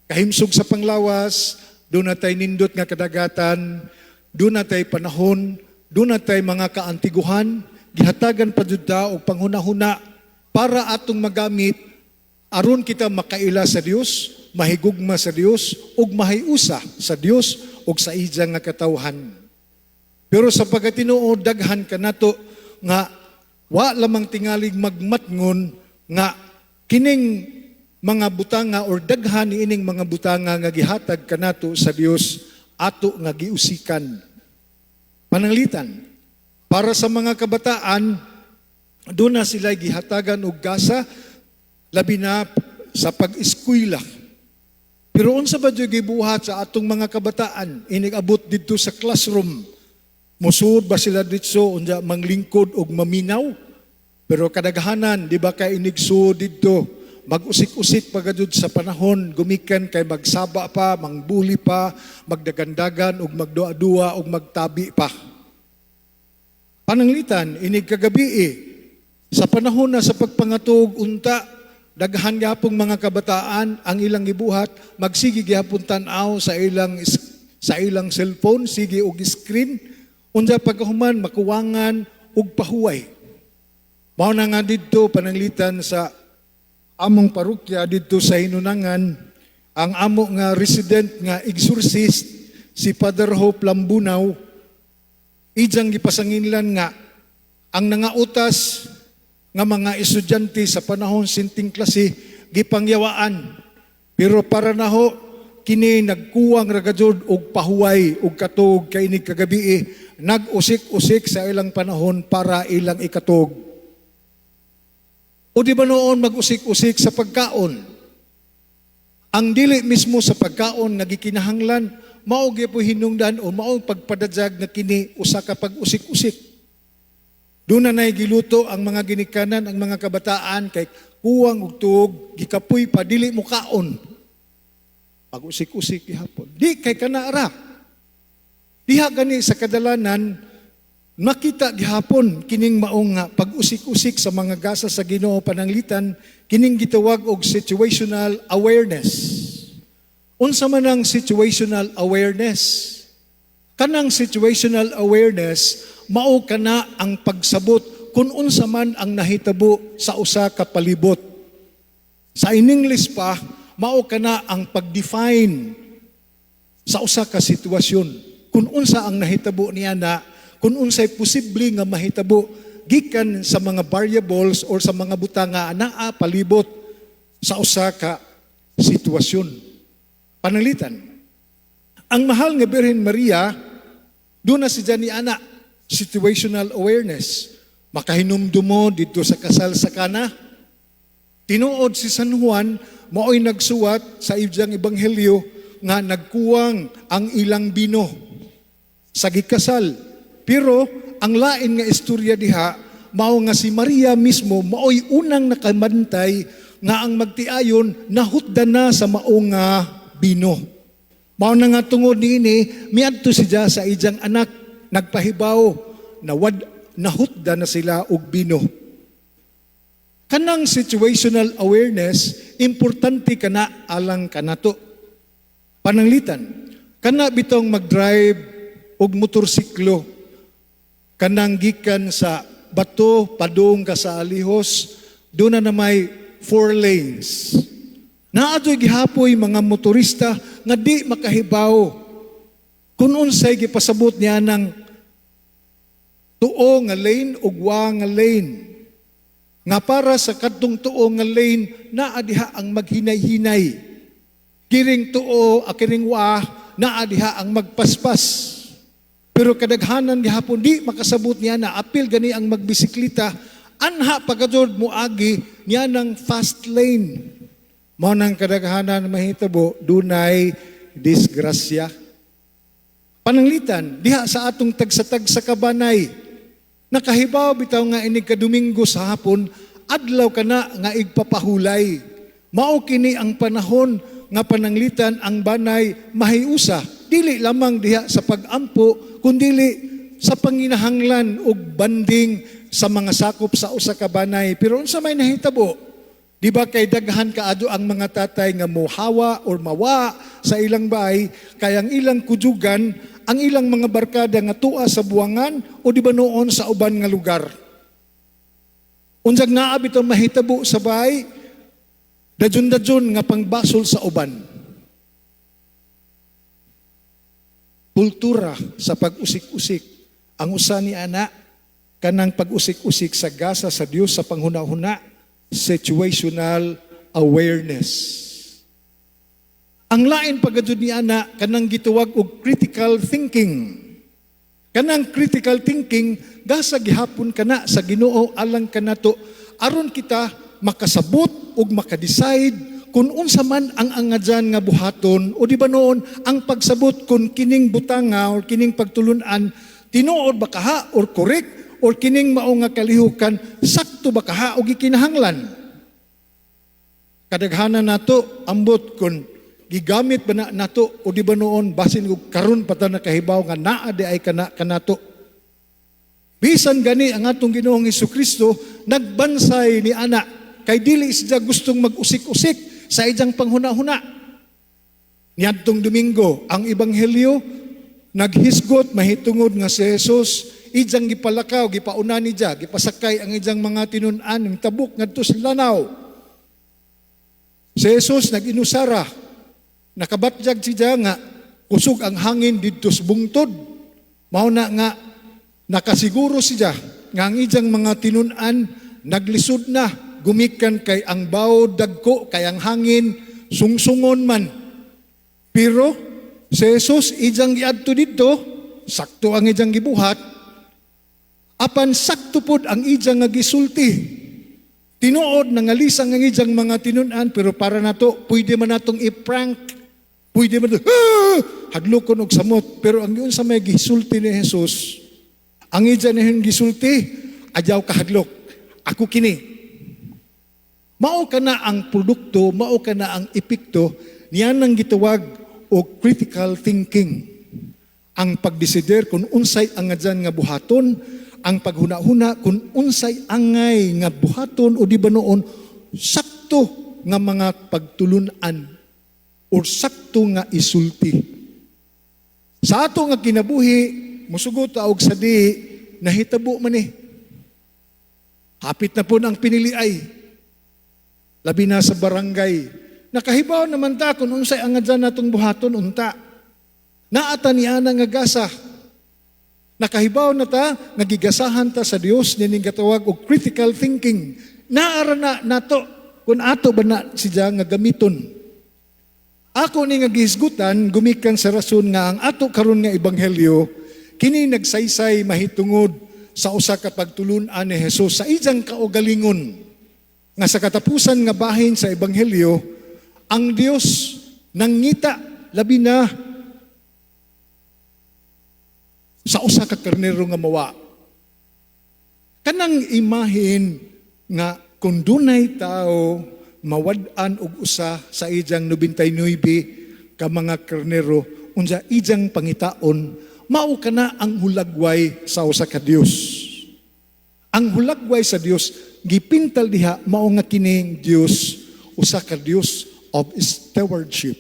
Kahimsog sa panglawas, doon natay nindot nga kadagatan, doon natay panahon, doon natay mga kaantiguhan, gihatagan pa jud ta og panghuna-huna para atong magamit aron kita makaila sa Dios, mahigugma sa Dios ug mahiusa sa Dios ug sa iya nga katawhan. Pero sa pagkatinuod daghan kanato nga wa lamang tingalig magmatngon nga kining mga butanga or daghan ni ining mga butanga nga gihatag kanato sa Dios ato nga giusikan. Pananglitan, para sa mga kabataan, doon na sila gihatagan og gasa, labi na sa pag-eskwela. Pero unsa ba dyan gibuhat sa atong mga kabataan, inigabot dito sa classroom, musud ba sila dito, unya manglingkod og maminaw? Pero kadaghanan, di ba kay inigso dito, mag-usik-usik pagajud sa panahon, gumikan kay magsaba pa, mangbuli pa, magdagandagan, ug magdua-dua, ug magtabi pa. Pananglitan, inig kagabi sa panahon na sa pagpangatog unta, daghan gyapong mga kabataan ang ilang gibuhat, magsigi gyapon tan-aw sa ilang cellphone, sige og screen, unsa pagkahuman makuwangan og pahuway. Mao na nga didto pananglitan sa among parokya didto sa Hinunangan, ang amo nga resident nga exorcist si Father Hope Lambunaw, ijang gipasanginlan nga ang nangautas nga mga estudyante sa panahon sinting klase gipangyawaan, pero para naho kini nagkuwang ragajud og pahuway og katog kay inig kagabi nag-usik-usik sa ilang panahon para ilang ikatog. O di ba noon mag-usik-usik sa pagkaon? Ang dili mismo sa pagkaon nga gikinahanglan, mao gyud po hinungdan o mao pagpadajag nga kini usa ka pag-usik-usik. Doon na giluto ang mga ginikanan, ang mga kabataan kay kuwang og tuog, gikapoy pa dili mo kaon. Pag-usik-usik gihapon. Di kay kanara. Diha gani sa kadalanan makita gihapon kining maong nga pag-usik-usik sa mga gasa sa Ginoo pananglitan, kining gitawag og situational awareness. Unsa man ang situational awareness? Kanang situational awareness mao kana ang pagsabot kung unsa man ang nahitabo sa usa ka palibot. Sa in English pa, mao kana ang pag-define sa usa ka sitwasyon. Kung unsa ang nahitabo niya na kung unsay posible nga mahitabo gikan sa mga variables or sa mga butanga naa palibot sa usa ka sitwasyon. Pananglitan, ang mahal nga Birhen Maria, doon na si ni ana, situational awareness. Makahinumdumo dito sa kasal sa Kana. Tinuod si San Juan, mao'y nagsuwat sa iyang ebanghelyo nga nagkuwang ang ilang bino sa gikasal. Pero ang lain nga istorya diha, mao nga si Maria mismo maoy unang nakamantay nga ang magtiayon nahutdan na sa mao nga bino. Mao na nga tungod niini miadto siya sa iyang anak, nagpahibaw na nahutdan na sila og bino. Kanang situational awareness importante kana alang kanato. Pananglitan, kana bitong mag-drive og motorsiklo, kanang gikan sa Bato padung ka sa Alihos, doon na may 4 lanes. Naadoy gihapoy mga motorista nga di makahibaw kung unsay gipasabot niya ng tuo nga lane ug wa nga lane. Nga para sa kadtong tuo nga lane naa diha ang maghinay-hinay. Kiring tuo a kiring wa naa diha ang magpaspas. Pero kadaghanan gihapon di makasabot niya na apil gani ang magbisikleta anha pagadod moagi niya ng fast lane. Mao nang kadaghanan mahitabo dunay disgrasya. Pananglitan diha sa atong tagsatag sa kabanay. Nakahibaw bitaw nga inig kadomingo sa hapon adlaw kana nga igpapahulay. Mao kini ang panahon nga pananglitan ang banay mahiusa dili lamang diha sa pagampo kundili sa panginahanglan ug banding sa mga sakop sa usa ka banay. Pero unsa may nahitabo? Di ba kay daghan kaado ang mga tatay nga mohawa or mawa sa ilang bahay kay ang ilang kujugan, ang ilang mga barkada nga tua sa buwangan o di ba noon sa uban nga lugar. Unsag naa bitaw mahitabo sa bahay, dajon-dajon nga pangbasol sa uban. Kultura sa pag-usik-usik. Ang usa ni ana kanang pag-usik-usik sa gasa sa Dios sa panghuna-huna, situational awareness. Ang lain paggadud ni ana kanang gituwag og critical thinking. Kanang critical thinking gasa gihapon kana sa Ginoo alang kanato aron kita makasabot ug makadecide kung unsa man ang angadyan nga buhaton o di ba noon ang pagsabot kung kining butanga or kining pagtulunan tinuod ba kaha or correct or kining mao nga kalihukan sakto ba kaha og gikinahanglan. Kadaghanan nato ambot kun gigamit ba na nato o di ba noon basin og karon pa ta nakahibaw nga naa di ay kanato. Bisan gani ang atong Ginoong Hesukristo nagbansay ni ana kay dili siya gustong mag-usik-usik sa ijang panghuna-huna. Niadtong Domingo ang ebanghelyo naghisgot mahitungod nga si Jesus ijang gipalakaw, gipauna ni Diya, gipasakay ang ijang mga tinun-an, ng tabuk ngadto sa lanaw. Si Jesus nag-inusara, nakabatyag si Diya nga, kusog ang hangin didto sa bungtod. Mao na nga, nakasiguro si Diya, nga ang ijang mga tinun-an, naglisod na, gumikan kay ang bawo dagko, kay ang hangin, sungsungon man. Pero, si Jesus, ijang giadto dito, sakto ang ijang gibuhat, apan sakto pod ang ijang nga gisulti. Tinuod nangalisang ang ijang mga tinunan pero para nato pwede man natong i-prank. Pwede man hadlokon og samot pero ang yun sa may gisulti ni Jesus, ang ijang na gisulti adyaw kahadlok. Ako kini. Mao kana ang produkto, mao kana ang epekto niyan ang gitawag og critical thinking. Ang pagdesider kung unsay ang adyan nga buhaton, ang paghuna-huna kung unsay angay nga buhaton o di ba noon sakto nga mga pagtulunan o sakto nga isulti. Sa ato nga kinabuhi, musugot og sa di, nahitabo man eh. Hapit na po ang piniliay. Labi na sa barangay. Nakahibaw naman ta kung unsay ang adyan natong buhaton unta. Naata niya nga gasa. Nakahibaw na ta, nagigasahan ta sa Dios nining gatawag og critical thinking. Naara na nato kung ato ba na siya nga gamiton. Ako ni nga gihisgutan gumikan sa rason nga ang ato karon nga ebanghelyo kini nagsaysay mahitungod sa usa ka pagtulunan ni Jesus sa ijang kaugalingon nga sa katapusan nga bahin sa ebanghelyo ang Dios nangita labi na sa usa ka karnero nga mawa. Kanang imahin nga kung dunay tao mawad-an og usa sa ijang 99 ka mga karnero unsa ijang pangitaon mao kana ang hulagway sa usa ka Dios. Ang hulagway sa Dios gipintal diha mao nga kining Dios usa ka Dios of stewardship.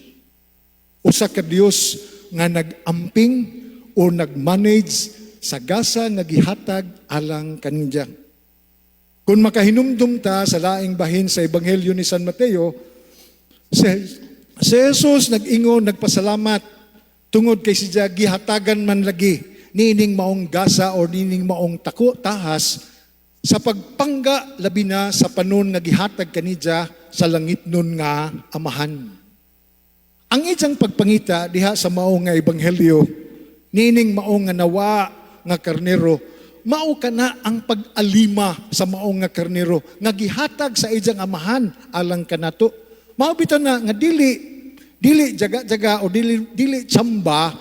Usa ka Dios nga nag-amping o nag-manage sa gasa nga gihatag alang kanindya. Kung makahinumdum ta sa laing bahin sa Ebanghelyo ni San Mateo, si Jesus nag-ingon, nagpasalamat tungod kay siya gihatagan man lagi nining maong gasa o nining maong tako tahas sa pagpangga labi na sa panon nga gihatag kanidya sa langit nun nga amahan. Ang ijang pagpangita diha sa maong nga Ebanghelyo nining maong nga nawa nga karnero, mao kana ang pag-alima sa maong nga karnero nga gihatag sa ijang amahan alang kanato. Mao bitaw na nga dili jaga-jaga o dili tsamba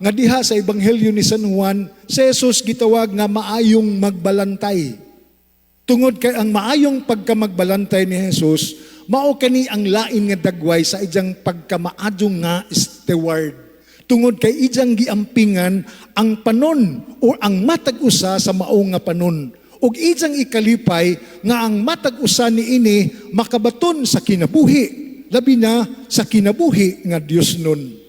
nga diha sa Ebanghelyo ni San Juan, si Jesus gitawag nga maayong magbalantay. Tungod kay ang maayong pagkamagbalantay ni Jesus, mao kani ang lain nga dagway sa ijang pagkamaadong nga steward. Tungod kay ijang giampingan ang panon o ang matag-usa sa maong nga panon. Ug ijang ikalipay nga ang matag-usa niini makabaton sa kinabuhi, labi na sa kinabuhi nga Dios nun.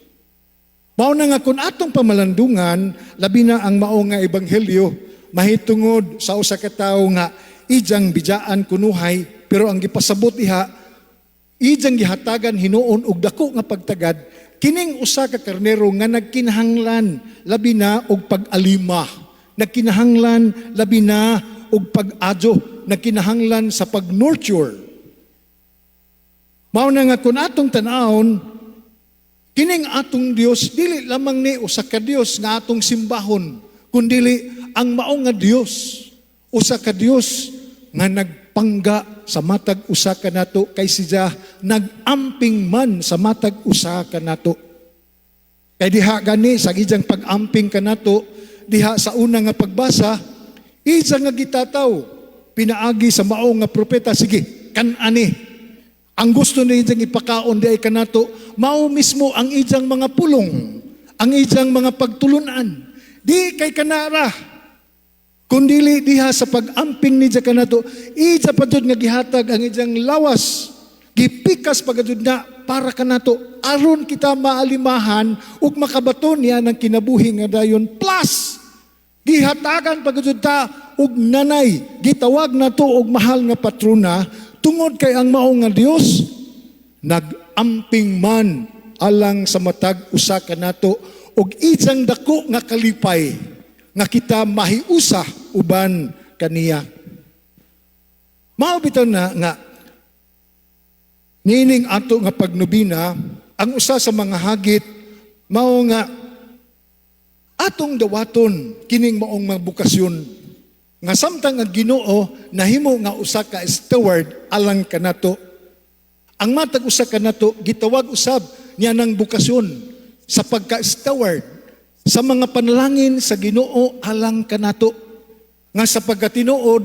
Mao na nga kung atong pamalandungan, labi na ang maong nga Ebanghelyo, mahitungod sa usa ka tawo nga ijang bijaan kunuhay, pero ang gipasabot iha, ijang gihatagan hinuon og dako nga pagtagad, kining usa ka karnero nga nagkinahanglan labi na og pag-alima, nagkinahanglan labi na og pag-adyo, nagkinahanglan sa pag-nurture. Mao na nga kung atong tan-awon, kining atong Dios dili lamang ni usa ka Dios nga atong simbahon, kundili ang mao nga Dios, usa ka Dios nga nagpangga sa matag usa ka nato kay siya nagamping man sa matag usa ka nato. Kay diha gani sa ijang pag-amping kanato, diha sa una nga pagbasa, ija nga gitataw pinaagi sa mao nga propeta, sige kan-ani. Ang gusto na ijang ipakaon di ay kanato, mao mismo ang ijang mga pulong, ang ijang mga pagtulunan. Di kay kanara, kundili diha sa pag-amping ni kanato, ija pa jud nga gihatag ang ijang lawas, gipikas pagajud na para kanato, aron kita maalimahan ug makabaton niya ng kinabuhi nga dayon. Plus, gihatagan pagajud ta og nanay, gitawag nato og mahal nga patrona, tungod kay ang mao nga Dios nagamping man alang sa matag usa kanato og ijang dako nga kalipay nga kita mahiusa uban kaniya. Mao bitaw na nga nining ato nga pagnubina, ang usa sa mga hagit mao nga atong dawaton kining maong mga bukasyon nga samtang ang Ginoo nahimo nga usa ka steward alang kanato. Ang matag usa kanato gitawag usab niya ng bukasyon sa pagka-steward sa mga panalangin sa Ginoo alang kanato. Nga sa pagkatinuod,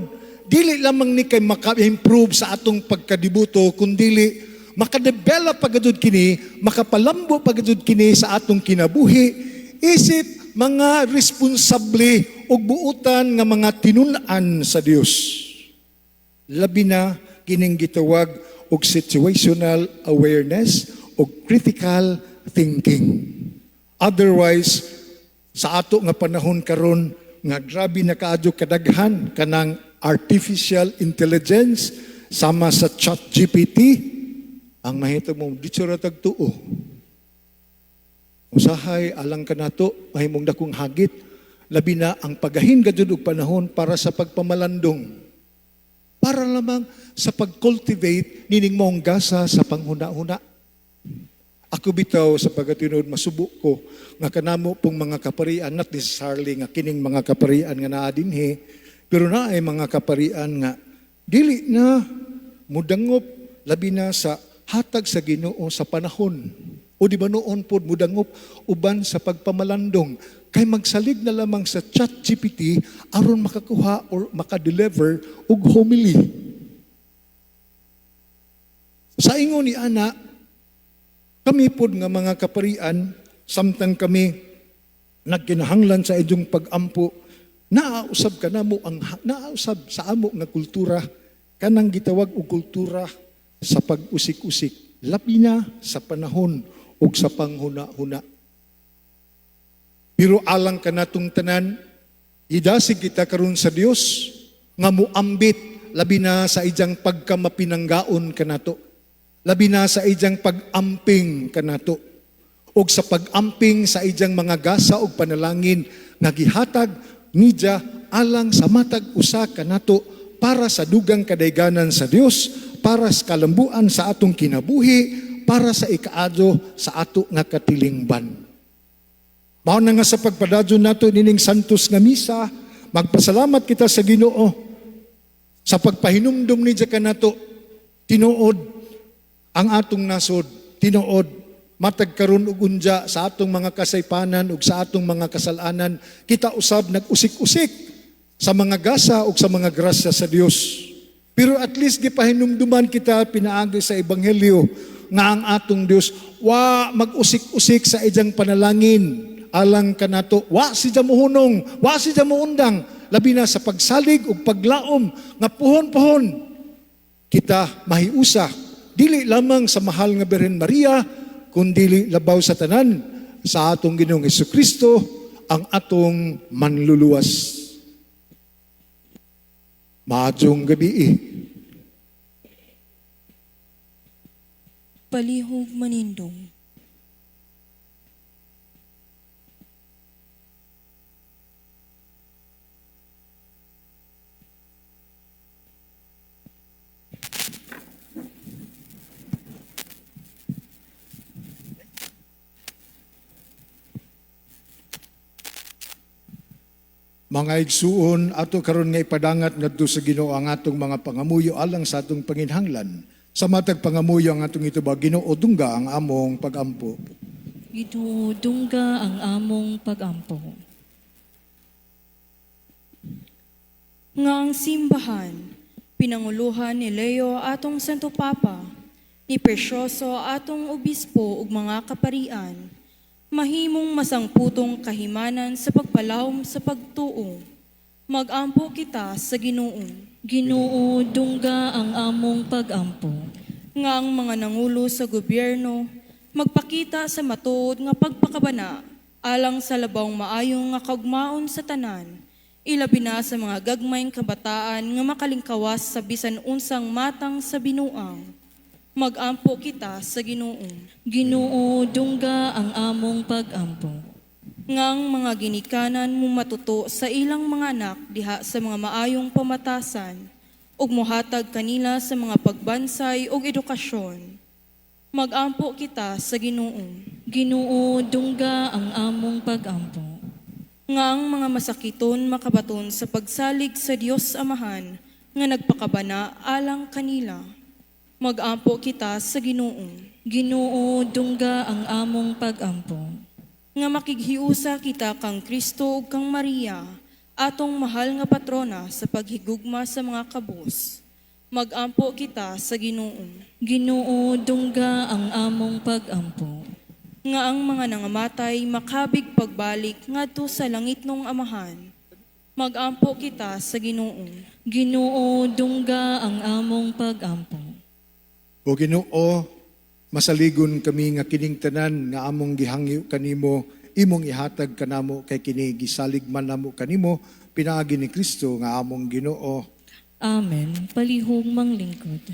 dili lamang ni kay maka-improve sa atong pagkadibuto, kundili makadevelop pagajud kini, makapalambo pagajud kini sa atong kinabuhi, isip mga responsable o buutan nga mga tinun-an sa Dios. Labi na kining gitawag og situational awareness o critical thinking. Otherwise, sa ato nga panahon karon nga grabe na kaadyo kadaghan kanang artificial intelligence sama sa ChatGPT, ang mahitag mo di sira tagtuo. Usahay alang kanato mahimong dakong hagit, labi na ang pagahin gayud og panahon para sa pagpamalandong, para lamang sa pag-cultivate nining maong gasa sa panghuna-huna. Ako bitaw sa pagkatinuod masubok ko nga kanamo pong mga kaparian, not necessarily nga kining mga kaparian nga naa dinhi, pero na ay mga kaparian nga dili na mudangop labi na sa hatag sa Ginoo sa panahon. O di ba noon po mudangop uban sa pagpamalandong kay magsalig na lamang sa ChatGPT aron makakuha or makadeliver og homily. Sa ingon ni ana, kami pod nga mga kaparian, samtang kami nagkinahanglan sa inyong pag-ampo, naausab ka namo ang naausab sa amo nga kultura, kanang gitawag og kultura sa pag-usik-usik, labi na sa panahon ug sa panghuna-huna. Pero alang kanatong tanan, idasig kita karon sa Dios nga muambit labi na sa ijang pagkamapinanggaon kanato. Labi na sa ijang pag-amping kanato. O sa pag-amping sa ijang mga gasa o panalangin nga gihatag nidya alang sa matag usa kanato para sa dugang kadayganan sa Dios, para sa kalambuan sa atong kinabuhi, para sa ikaadto sa ato nga katilingban. Mao na nga sa pagpadadyo nato nining santos nga misa, magpasalamat kita sa Ginoo sa pagpahinumdum ni kanato tinuod ang atong nasod, tinuod matag karon ug unja sa atong mga kasaypanan ug sa atong mga kasalanan, kita usab nag-usik-usik sa mga gasa ug sa mga grasya sa Dios. Pero at least gipahinumduman kita pinaagi sa ebanghelyo nga ang atong Dios wa mag-usik-usik sa ijang panalangin alang kanato, wa si jamuhunong, wa si jamuundang, labi na sa pagsalig ug paglaom nga puhon-puhon kita mahiusa dili lamang sa mahal nga Birhen Maria, kundi labaw sa tanan sa atong Ginoong Hesukristo, ang atong manluluwas. Maadtong gabi. Palihog manindong. Mga igsuon, ato karon nga ipadangat ngadto sa Ginoo ang atong mga pangamuyo alang sa atong panginhanglan. Sa matag pangamuyo ang atong ituba, Ginoo dungga ang among pagampo. Ginoo dungga ang among pagampo. Nga ang simbahan, pinanguluhan ni Leo atong Santo Papa, ni Precioso atong obispo ug mga kaparian, mahimong masangputong kahimanan sa pagpalawom sa pagtuo. Magampo kita sa Ginoo. Ginoo dungga ang among pagampo. Nga ang mga nangulo sa gobyerno, magpakita sa matuod nga pagpakabana, alang sa labawng maayong nga kaugmaon sa tanan, ilabi na sa mga gagmayng kabataan nga makalingkawas sa bisan unsang matang sa binuang. Magampo kita sa Ginoo. Ginoo dungga ang among pagampo. Ngang mga ginikanan mo matuto sa ilang mga anak diha sa mga maayong pamatasan ug mohatag kanila sa mga pagbansay ug edukasyon. Magampo kita sa Ginoo. Ginoo dungga ang among pagampo. Ngang mga masakiton makabaton sa pagsalig sa Dios Amahan nga nagpakabana alang kanila. Magampo kita sa Ginoo. Ginoo dungga ang among pagampo. Nga makighiusa kita kang Kristo ug kang Maria, atong mahal nga patrona sa paghigugma sa mga kabus. Magampo kita sa Ginoo. Ginoo dungga ang among pagampo. Nga ang mga nangamatay makabig pagbalik ngadto sa langitnong Amahan. Magampo kita sa Ginoo. Ginoo dungga ang among pagampo. O Ginoo, masaligon kami nga kining tanan nga among gihangyo kanimo, imong ihatag kanamo kay kini gisalig man namo kanimo, pinaagi ni Kristo nga among Ginoo. Amen. Palihog manglingkod.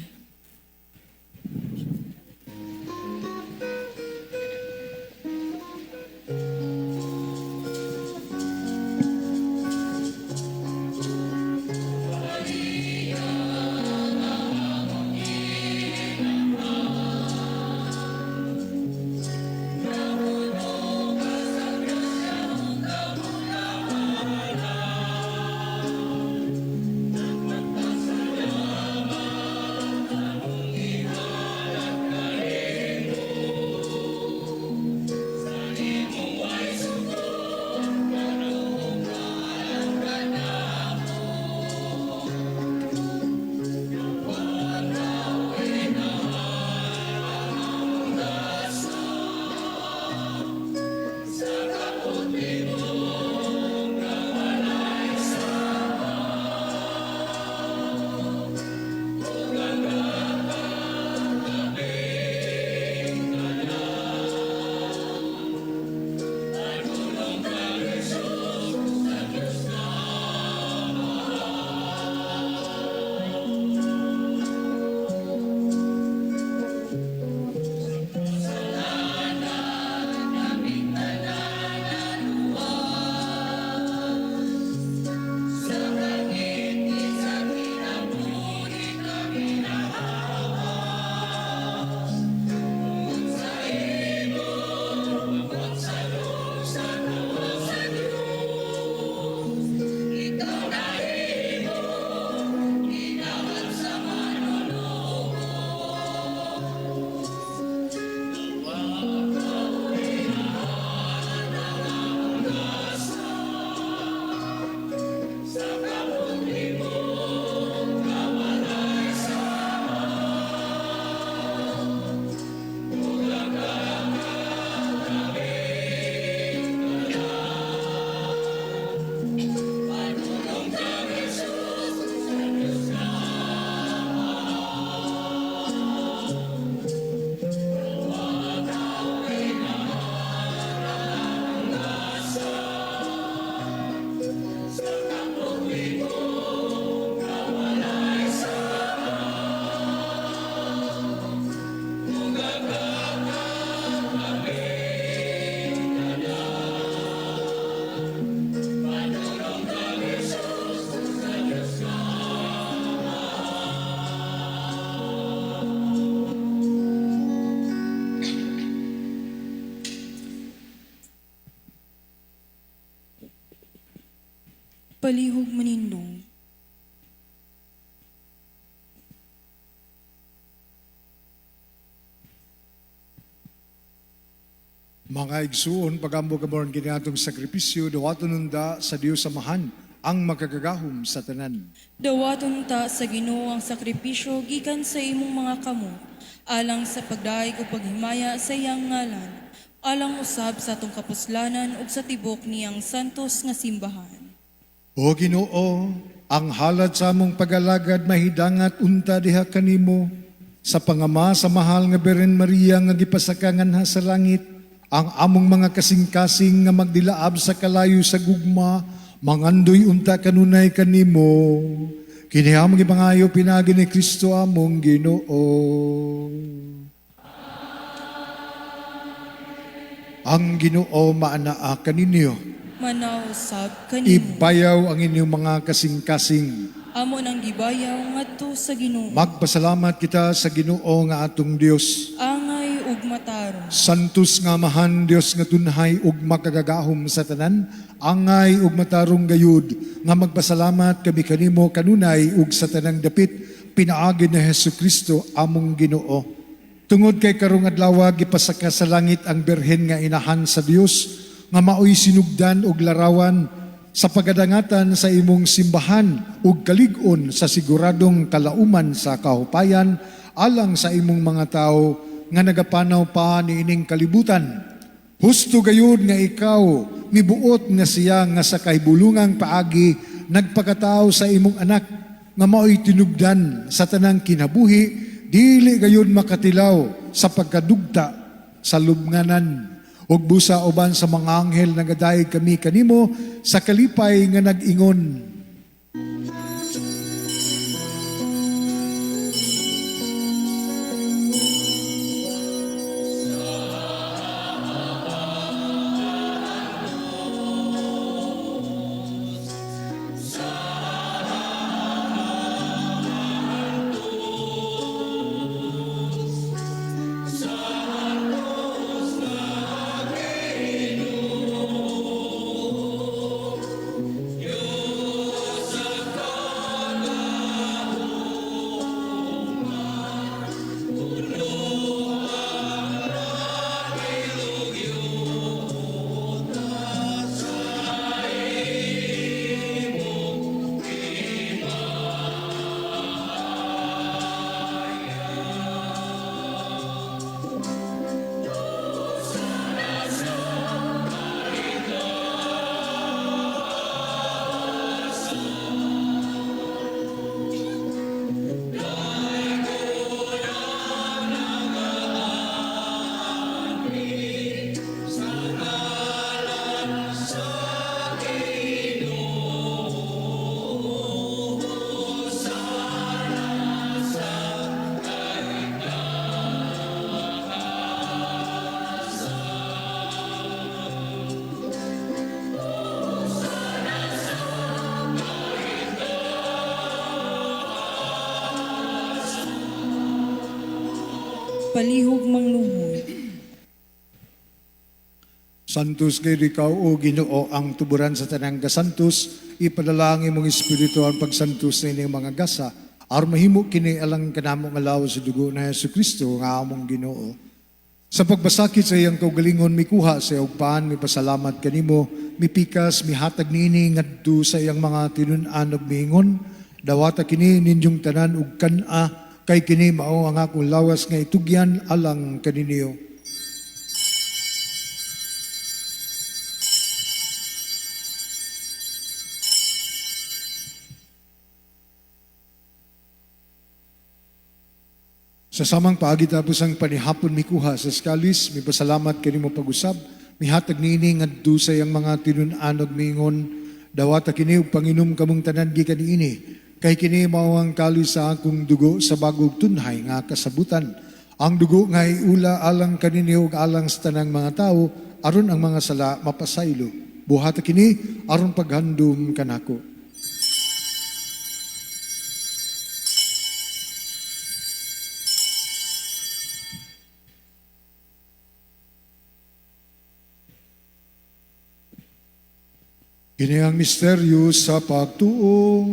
Palihog manindong. Mga igsuon, pagambo kamorang giniatong sakripisyo, dawaton nunda sa Dios Amahan, ang makagagahom sa tanan. Dawaton ta sa Ginoo ang sakripisyo gikan sa imong mga kamot, alang sa pagdaig o paghimaya sa iyang ngalan, alang usab sa atong kapuslanan ug sa tibok niyang santos nga simbahan. O Ginoo, ang halad sa among pagalagad mahidangat unta diha kanimo, sa pangama sa mahal nga Beren Maria nga gipasakangan sa langit, ang among mga kasing-kasing nga magdilaab sa kalayo sa gugma, mangandoy unta kanunay kanimo. Kini among ipangayo pinagi ni Kristo among Ginoo. Ang Ginoo maanaa kaninyo. Manaw sab kanimo. Ibayaw ang inyong mga kasing-kasing. Amo nang gibayaw ngadto sa Ginoo. Magpasalamat kita sa Ginoo nga atong Dios. Angay ug matarong. Santos nga mahan Dios nga tunhay ug makagagahom sa tanan, angay ug matarong gayud nga magpasalamat kami kanimo kanunay ug sa tanang dapit pinaagi ni Hesukristo among Ginoo. Tungod kay karong adlaw gipasaka sa langit ang berhen nga inahan sa Dios nga maoy sinugdan ug larawan sa pagadangatan sa imong simbahan ug kalig-on sa siguradong kalauman sa kahupayan alang sa imong mga tao nga nagapanaw pa niining kalibutan. Husto gayud nga ikaw mibuot nga siya nga sa kahibulungang paagi nagpakatao sa imong anak nga maoy tinugdan sa tanang kinabuhi, dili gayud makatilaw sa pagkadugta sa lubnganan. Ug busa uban sa mga anghel nagadayeg kami kanimo sa kalipay nga nag-ingon. Palihog mangluhod. Santos kay ikaw o Ginoo ang tuburan sa tanang gasantos, ipadalangin mong espiritu ang pagsantos sa inyong mga gasa, aron mahimo kini alang kanamo nga lawas sa dugo na Hesukristo nga among Ginoo. Sa pagbasakit sa iyang kaugalingon mikuha sa iyong paan, mipasalamat kanimo, mipikas, mihatag niini ngadto sa iyang mga tinun-an ug miingon, dawata kini ninyong tanan ug kan-a, kay kini mao ang akong lawas nga itugyan alang kaninyo. Sa samang paagi tapos ang panihapon mikuha sa skalis, may pasalamat kanimo pag-usab, mihatag niini ngadto sa iyang mga tinun-an ug miingon, dawata kini ug panginom kamong tanan gikan niini. Kay kini mao ang kalis sa akong dugo sa bagong tunhay nga kasabutan. Ang dugo nga iula alang kaninyo ug alang sa tanang mga tao aron ang mga sala mapasaylo. Buhata kini aron paghandom kanako. Kini ang misteryo sa pagtuo.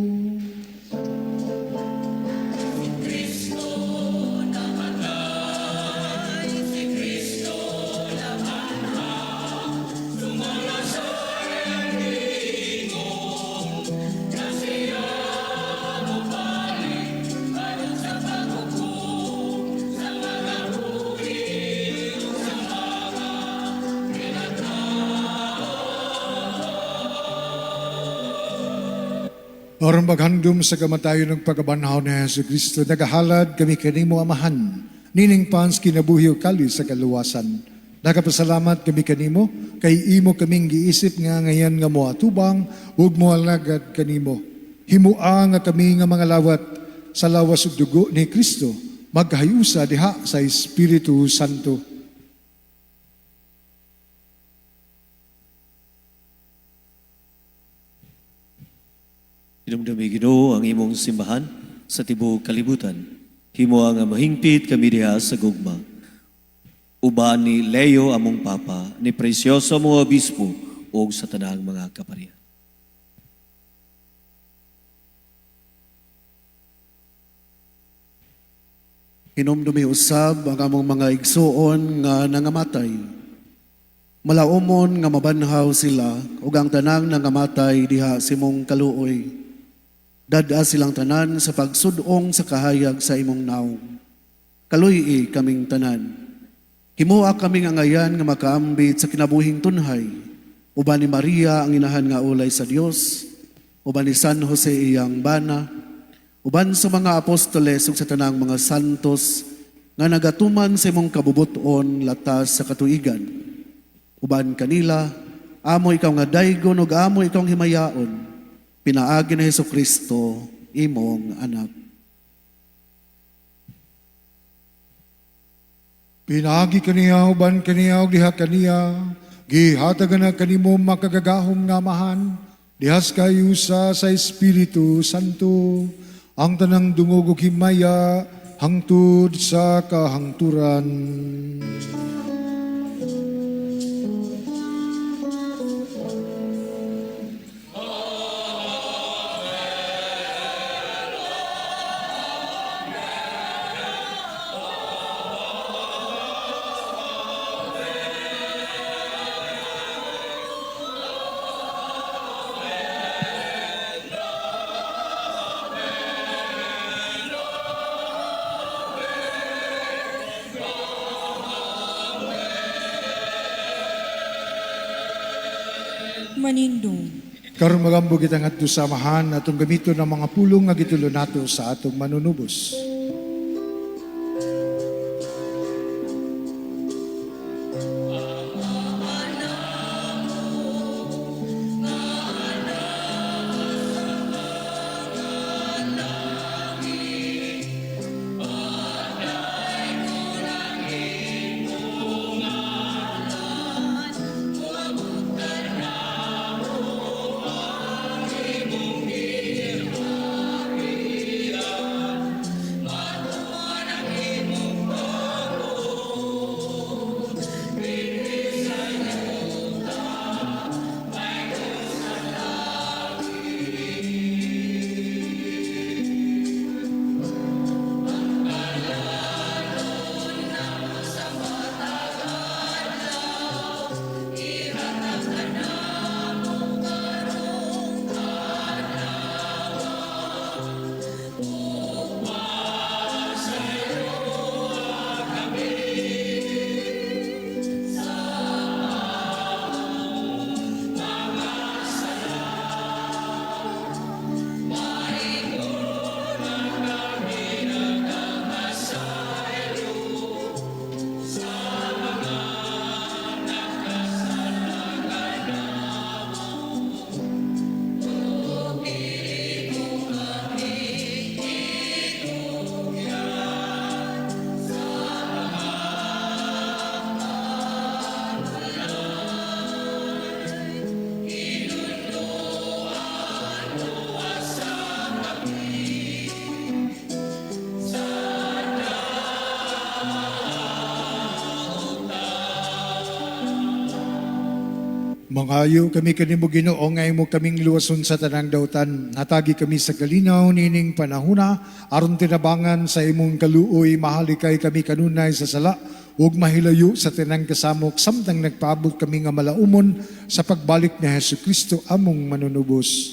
Aron maghandom sa kamatayon ng pagkabanhaw ni Hesus Kristo, nagahalad kami kanimo amahan, nining pans kinabuhi ug kali sa kaluwasan. Nagapasalamat kami kanimo, kay imo kaming giisip nga ngayon nga moatubang ug moalagad kanimo. Himua nga kami nga mga lawat sa lawas ug dugo ni Kristo, maghayusa diha sa Espiritu Santo. Dinumdumi Ginoo ang imong simbahan sa tibuok kalibutan. Himo nga mahingpit kami diha sa gugma. Uban ni Leo among papa, ni Precioso mo obispo ug sa tanang mga kaparian. Hinumdumi usab ang among mga igsuon nga nangamatay. Malaumon nga mabanhaw sila ug ang tanang nangamatay diha sa imong kaluoy. Dada silang tanan sa pagsudong sa kahayag sa imong naong. Kaluy kaming tanan. Himua kami nga ngayan nga makaambit sa kinabuhing tunhay. Uban ni Maria ang inahan nga ulay sa Dios, uban ni San Jose iyang bana, uban sa mga apostoles ug sa tanang mga santos nga nagatuman sa imong kabubuton latas sa katuigan. Uban kanila, amo ikaw nga daygon ug amo ikaw himayaon. Pinaagi na Hesukristo, imong anak. Pinagi kaniya, uban kaniya, ug diha kaniya, gihatagan na kanimo makagagahom nga amahan, dihas kayusa sa Espiritu Santo, ang tanang dungog ug himaya, hangtod sa kahangturan. Manindong. Karon magambo kita ngadto sa amahan atong gamiton ng mga pulong nga gitulo nato sa atong manunubos. Mangayo kami kanimo Ginoo nga imo kaming luwason sa tanang dautan. Hatagi kami sa kalinaw nining panahuna aron tinabangan sa imong kaluoy mahalikay kami kanunay sa sala ug mahilayo sa tanang kasamok samtang nagpaabot kami nga malaumon sa pagbalik ni Hesukristo among manunubos.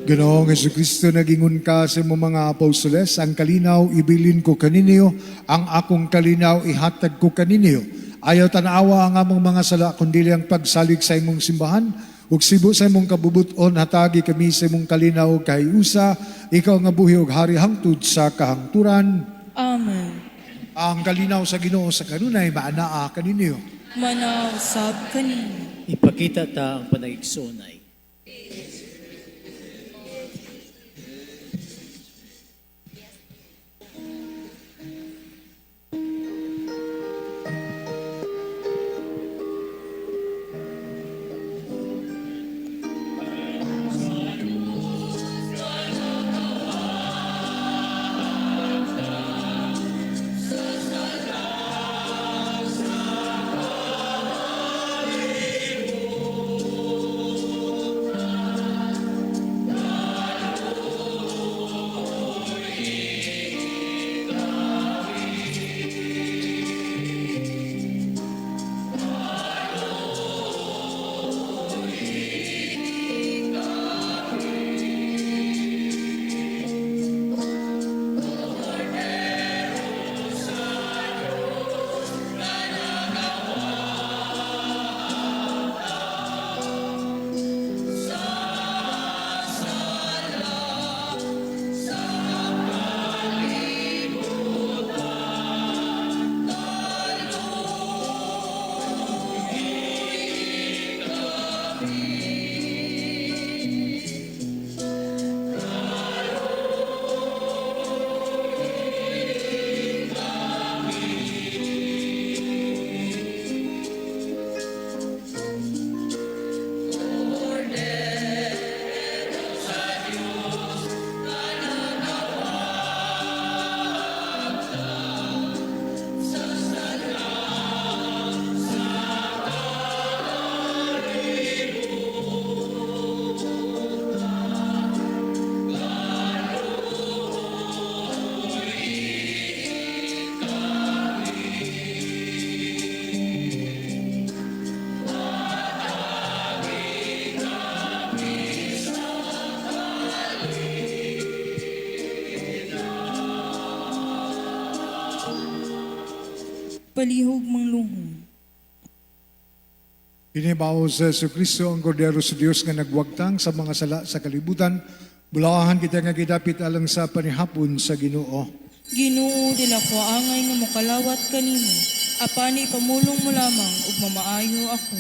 Ginoong Jesucristo, nagingon ka sa imong mga apostoles, ang kalinaw ibilin ko kaninyo, ang akong kalinaw ihatag ko kaninyo. Ayaw tanawa ang among mga sala, kundi ang pagsalig sa imong simbahan, ug sibo sa imong kabubuton, hatagi kami sa imong kalinaw kay usa, ikaw nga buhi ug hari hangtod sa kahangturan. Amen. Ang kalinaw sa Ginoo sa kanunay maanaa kaninyo. Manaw sab kanino. Ipakita ta ang panagigsunay. Palihog mangluhong. Hinibaw sa Jesucristo ang kordero sa Dios nga nagwagtang sa mga sala sa kalibutan. Bulawahan kita nga gidapit alang sa panihapon sa Ginoo. Ginoo dila ko angay nga mokalawat kanimo. Apani pamulong mo lamang ug mamaayo ako.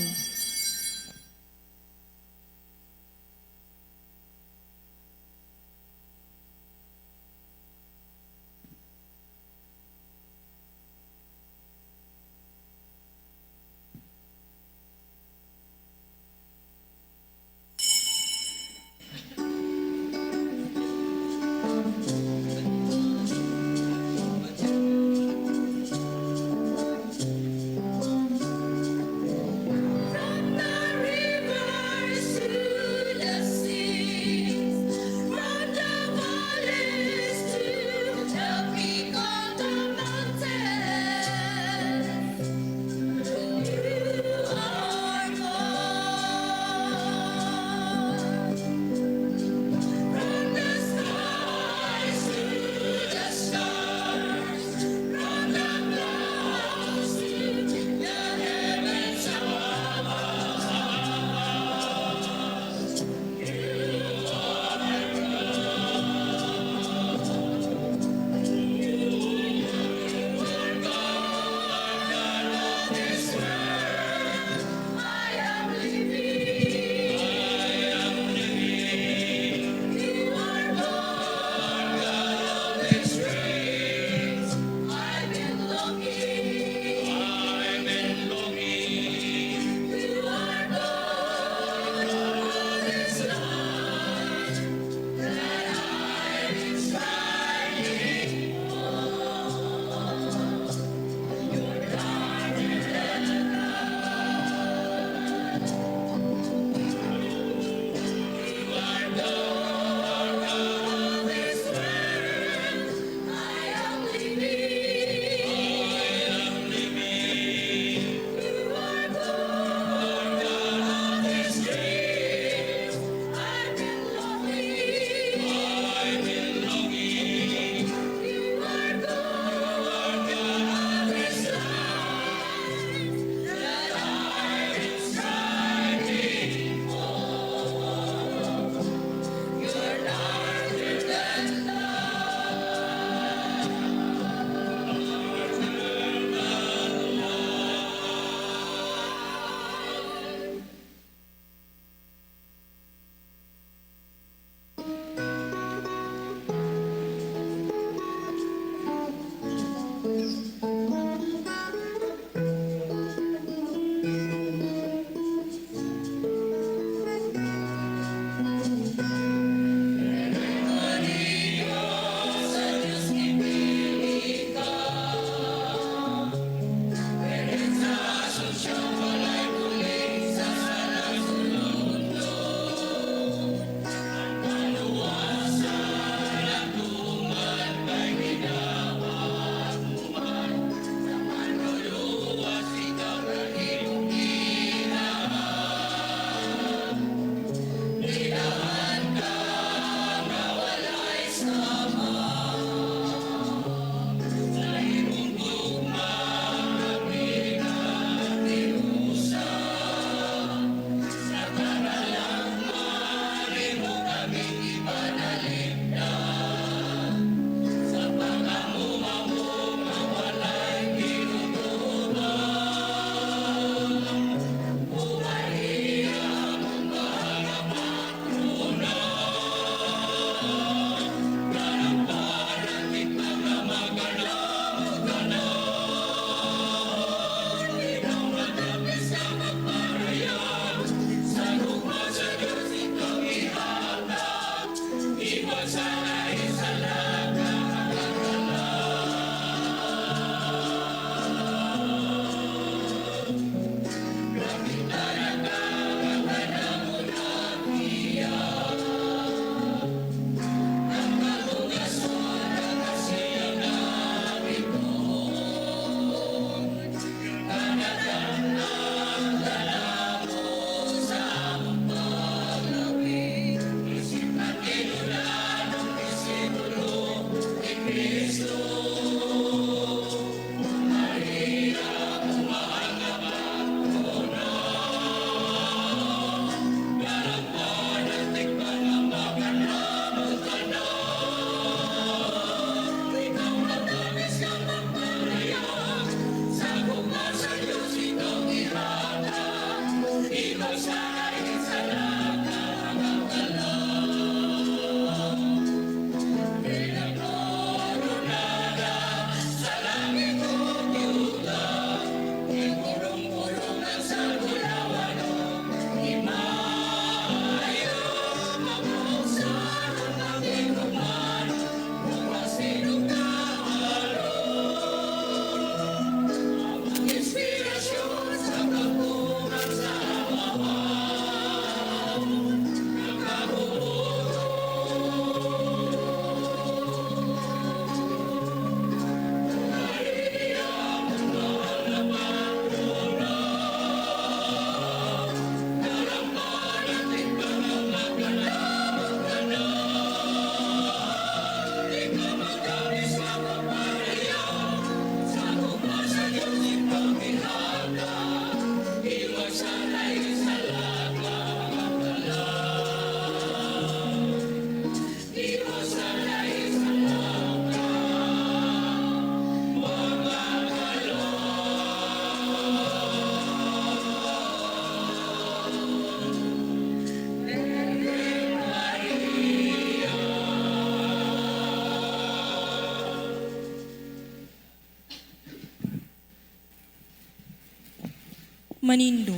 Manindo.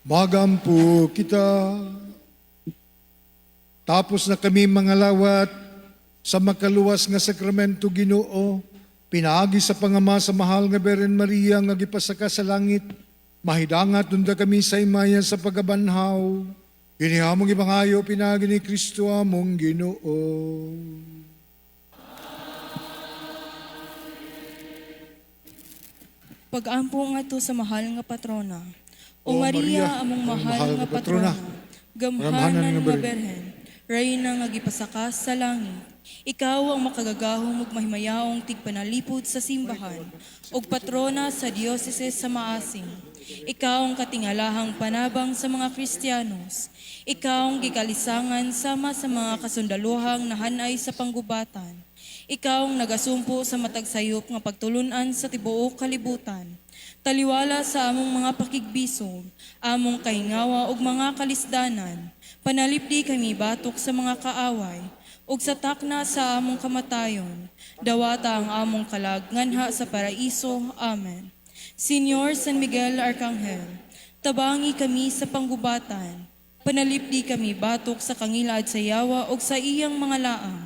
Magampo kita. Tapos na kami mga lawat sa makaluwas nga sakramento Ginoo, pinaagi sa pangama sa mahal nga Beren Maria nga gipasaka sa langit, mahidangat tunda kami sa imaya sa pagabanhaw. Inihamong ibangayo pinaagi ni Kristo among Ginoo. Pag-ampo nga to sa mahal nga patrona. O O Maria, Maria, among ang mahal nga patrona. Ramhanan Gamhanan nga nga berhen. Rayna nga gipasaka sa langit. Ikaw ang makagagahong ug mahimayaong tigpanalipod sa simbahan ug patrona sa diocese sa Maasim. Ikaw ang katingalahang panabang sa mga Kristiyanos. Ikaw ang gikalisangan sama sa mga kasundaluhang nahanay sa panggubatan. Ikaw ang nagasumpo sa matag sayop nga pagtulunan sa tibuok kalibutan. Taliwala sa among mga pakigbisog, among kahingawa ug mga kalisdanan. Panalipdi kami batok sa mga kaaway, ug sa takna sa among kamatayon. Dawata ang among kalag nganha sa paraiso. Amen. Señor San Miguel Arcangel, tabangi kami sa panggubatan. Panalipdi kami batok sa kangilad sa yawa ug sa iyang mga laang.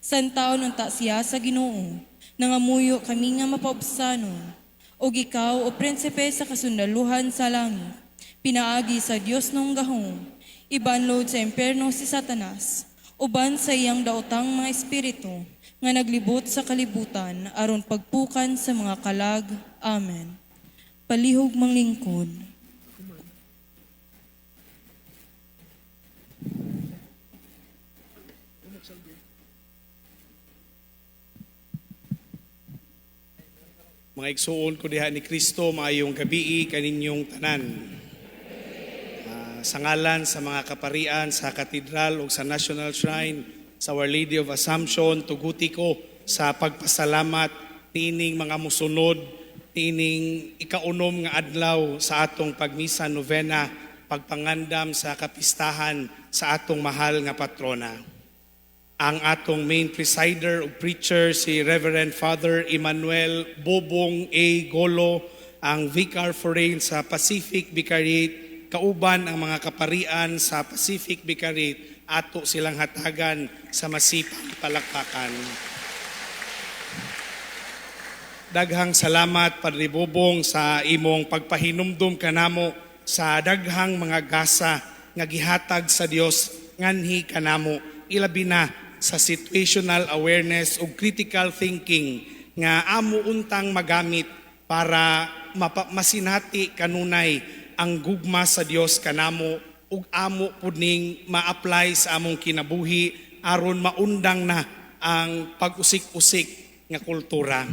Santaon unta siya sa Ginoo, nangamuyo kami nga mapaubsanon. Og ikaw, o prinsipe sa kasundaluhan sa langit, pinaagi sa Dios nung gahong, ibanlod sa imperno si Satanas, uban sa iyang daotang mga espiritu, nga naglibot sa kalibutan, aron pagpukan sa mga kalag. Amen. Palihog manglingkod. Mga igsuon ko diha ni Kristo, maayong gabi kaninyong tanan. Sa ngalan sa mga kaparian sa katedral o sa National Shrine sa Our Lady of Assumption, tuguti ko sa pagpasalamat niining mga musunod, niining ikaunom nga adlaw sa atong pagmisa novena, pagpangandam sa kapistahan sa atong mahal nga patrona. Ang atong main presider o preacher si Reverend Father Emmanuel Bobong A. Golo, ang Vicar Foreign sa Pacific Vicariate, kauban ang mga kaparian sa Pacific Vicariate, ato silang hatagan sa masipang palakpakan. Daghang salamat, Padre Bobong, sa imong pagpahinumdum kanamo sa daghang mga gasa nga gihatag sa Dios nganhi kanamo, ilabi na sa situational awareness o critical thinking nga amo untang magamit para masinati kanunay ang gugma sa Dios kanamo ug amo puning ma-apply sa among kinabuhi aron maundang na ang pag-usik-usik nga kultura.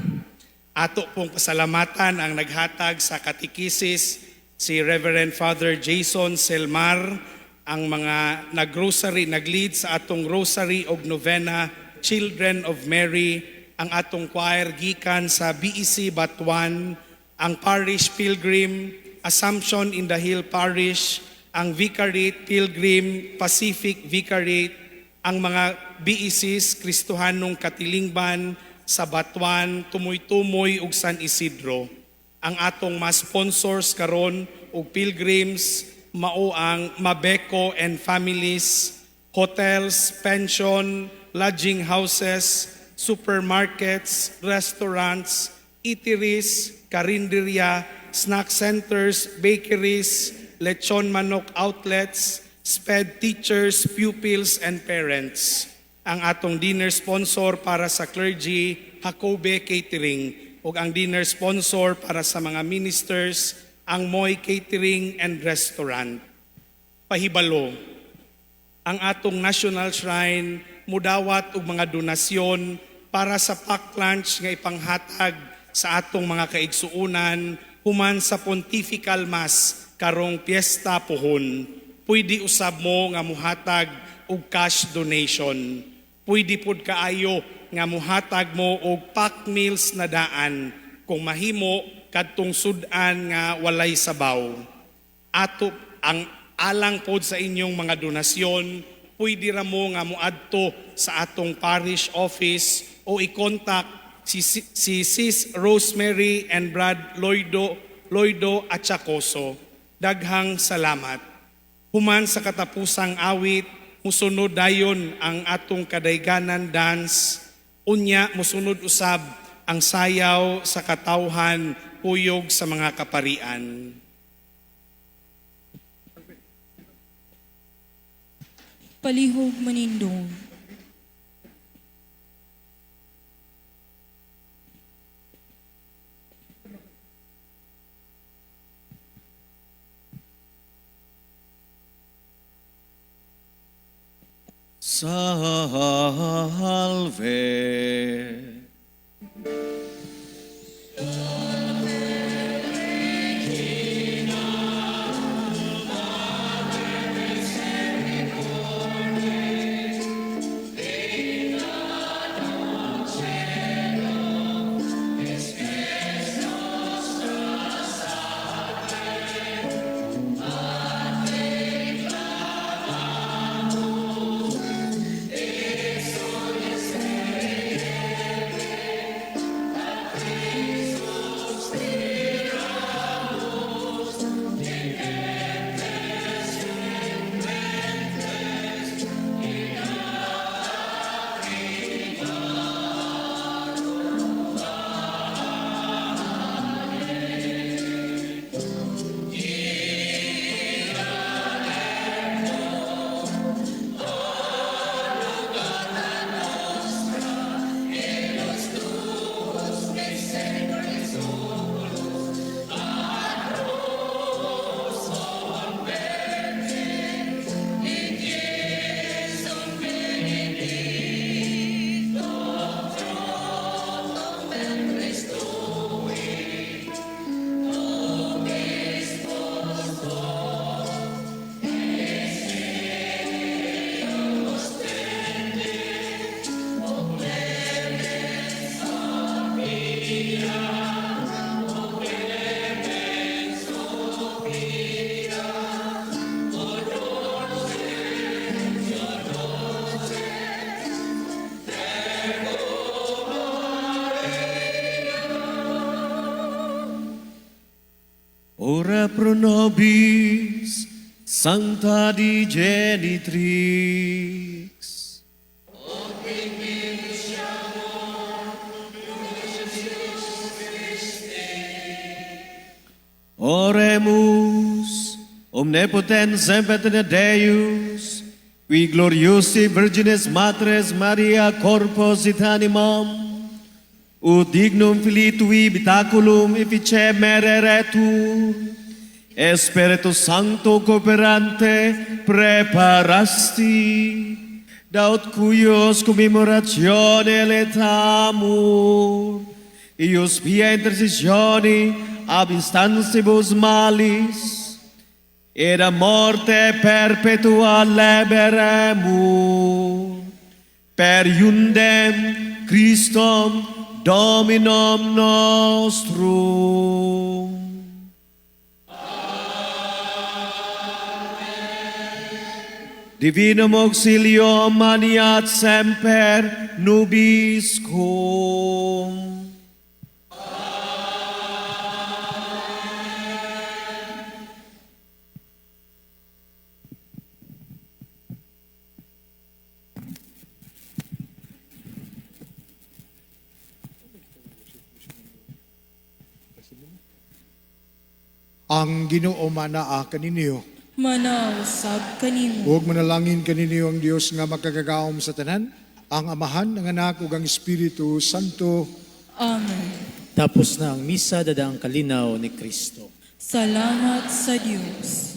Ato pong pasalamatan ang naghatag sa katikisis si Reverend Father Jason Selmar, ang mga nag-lead sa atong rosary og novena, Children of Mary, ang atong choir gikan sa BEC Batuan, ang Parish Pilgrim, Assumption in the Hill Parish, ang Vicariate Pilgrim, Pacific Vicariate, ang mga BECs, Kristohanong Katilingban, sa Batuan, Tumoy-Tumoy ug San Isidro. Ang atong mas sponsors karon og pilgrims, mao ang Mabeco and Families, hotels, pension, lodging houses, supermarkets, restaurants, eateries, karinderya, snack centers, bakeries, lechon manok outlets, SPED teachers, pupils, and parents. Ang atong dinner sponsor para sa clergy, Jacobe Catering, ug ang dinner sponsor para sa mga ministers, ang Moy Catering and Restaurant. Pahibalo, ang atong National Shrine mudawat og mga donasyon para sa packed lunch nga ipanghatag sa atong mga kaigsuunan human sa Pontifical Mass karong Piesta Puhon. Pwede usab mo nga muhatag og cash donation. Pwede pud kaayo nga muhatag mo og packed meals na daan kung mahimo kadtong sudan nga walay sabaw. Ato ang alang pod sa inyong mga donasyon, pwede ra mo nga muadto sa atong parish office o i-contact si Sis Rosemary and Brad Lloydo Loido at Chacoso. Daghang salamat. Human sa katapusang awit, musunod dayon ang atong kadayganan dance. Unya musunod usab ang sayaw sa katawhan, puyog sa mga kaparian. Palihog manindong. Salve. Ora pro nobis, Sancta di Genitrix. Oremus, omnipotens semper Deus, qui gloriosi Virginis Matres Maria corpus et animam, ut dignum filii tui bitaculum effice mereretur, Spiritus Sancto cooperante preparasti, daut cuius commemoratione letamur, ius via intercessioni ab instantibus malis, et a morte perpetua liberemur, per iundem Christum Dominum nostrum. Divinum auxilium maniat semper nubiscum. Ang Ginoo manaa kaninyo. Manaw sab kanimo. Huwag manalangin kaninyo ang Diyos nga makagagaom sa tanan, ang Amahan, ang Anak, ug ang Espiritu Santo. Amen. Tapos na ang misa, dadaang kalinaw ni Kristo. Salamat sa Diyos.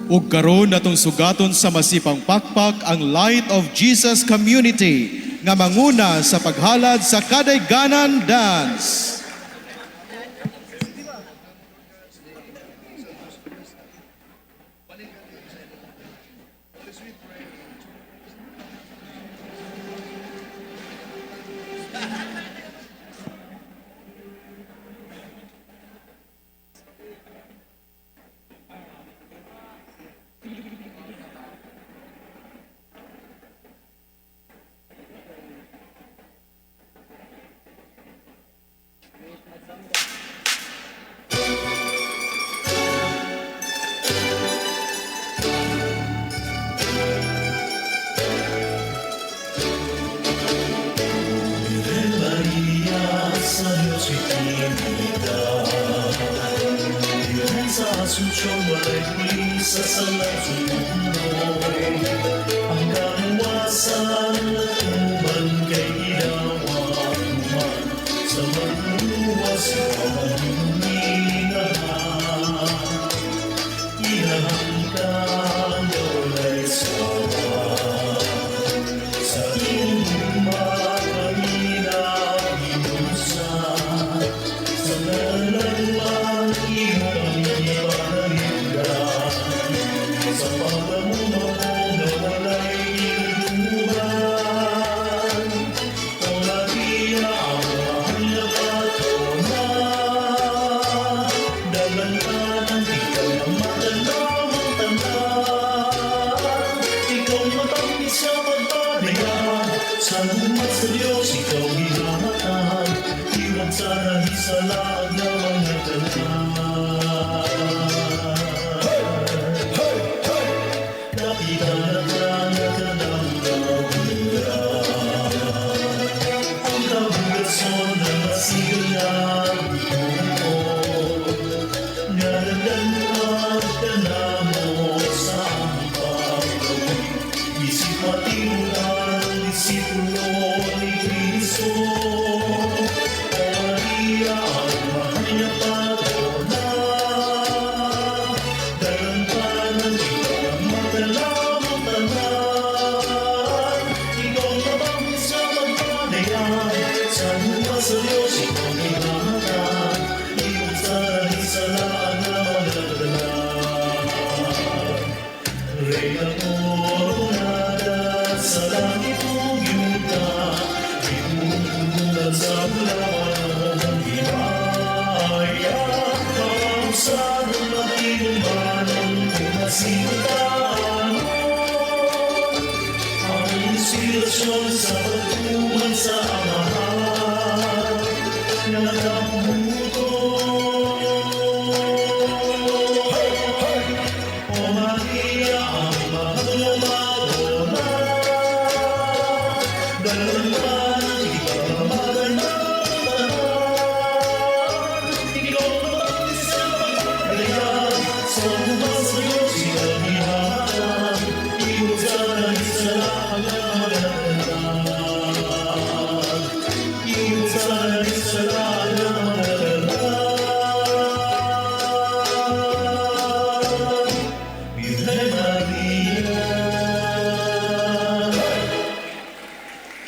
Ug karon natong sugaton sa masipang pakpak ang Light of Jesus Community nga manguna sa paghalad sa Kadayganan Dance.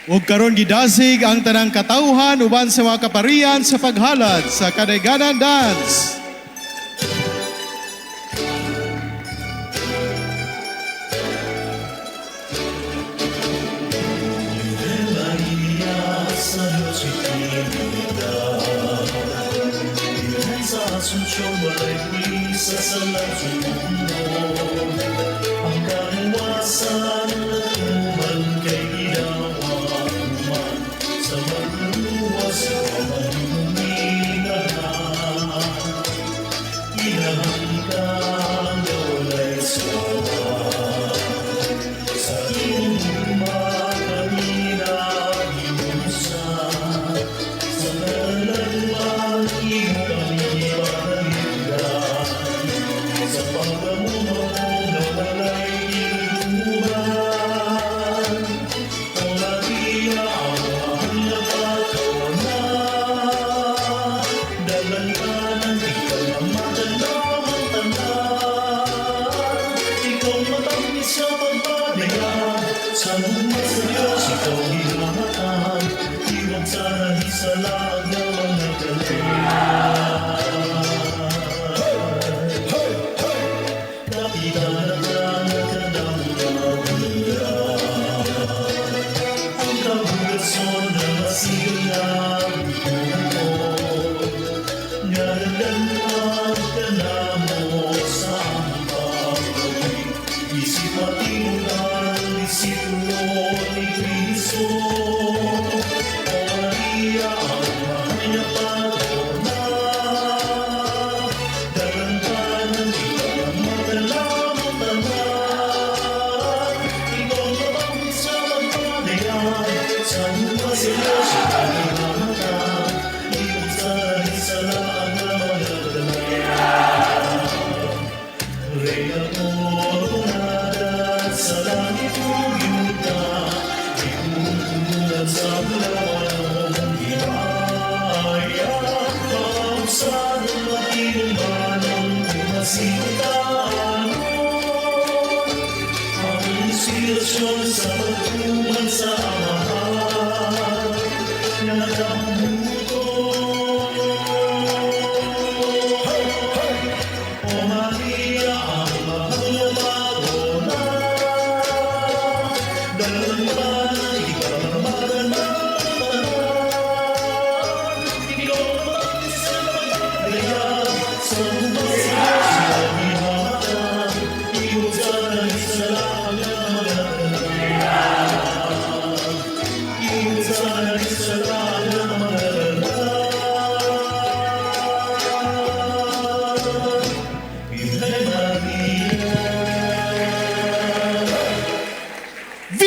Ug karon gidasig ang tanang katawhan uban sa mga kaparian sa paghalad sa Kadayganan Dance.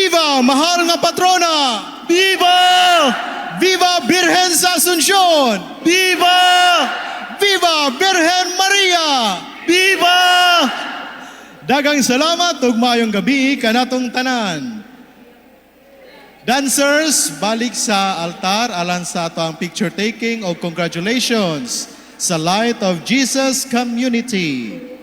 Viva, mahal nga patrona! Viva! Viva Birhen sa Asunsyon! Viva! Viva Birhen Maria! Viva! Dagang salamat ug maayong gabi kanatong tanan. Dancers, balik sa altar alang sa ato ang picture taking o congratulations sa Light of Jesus Community.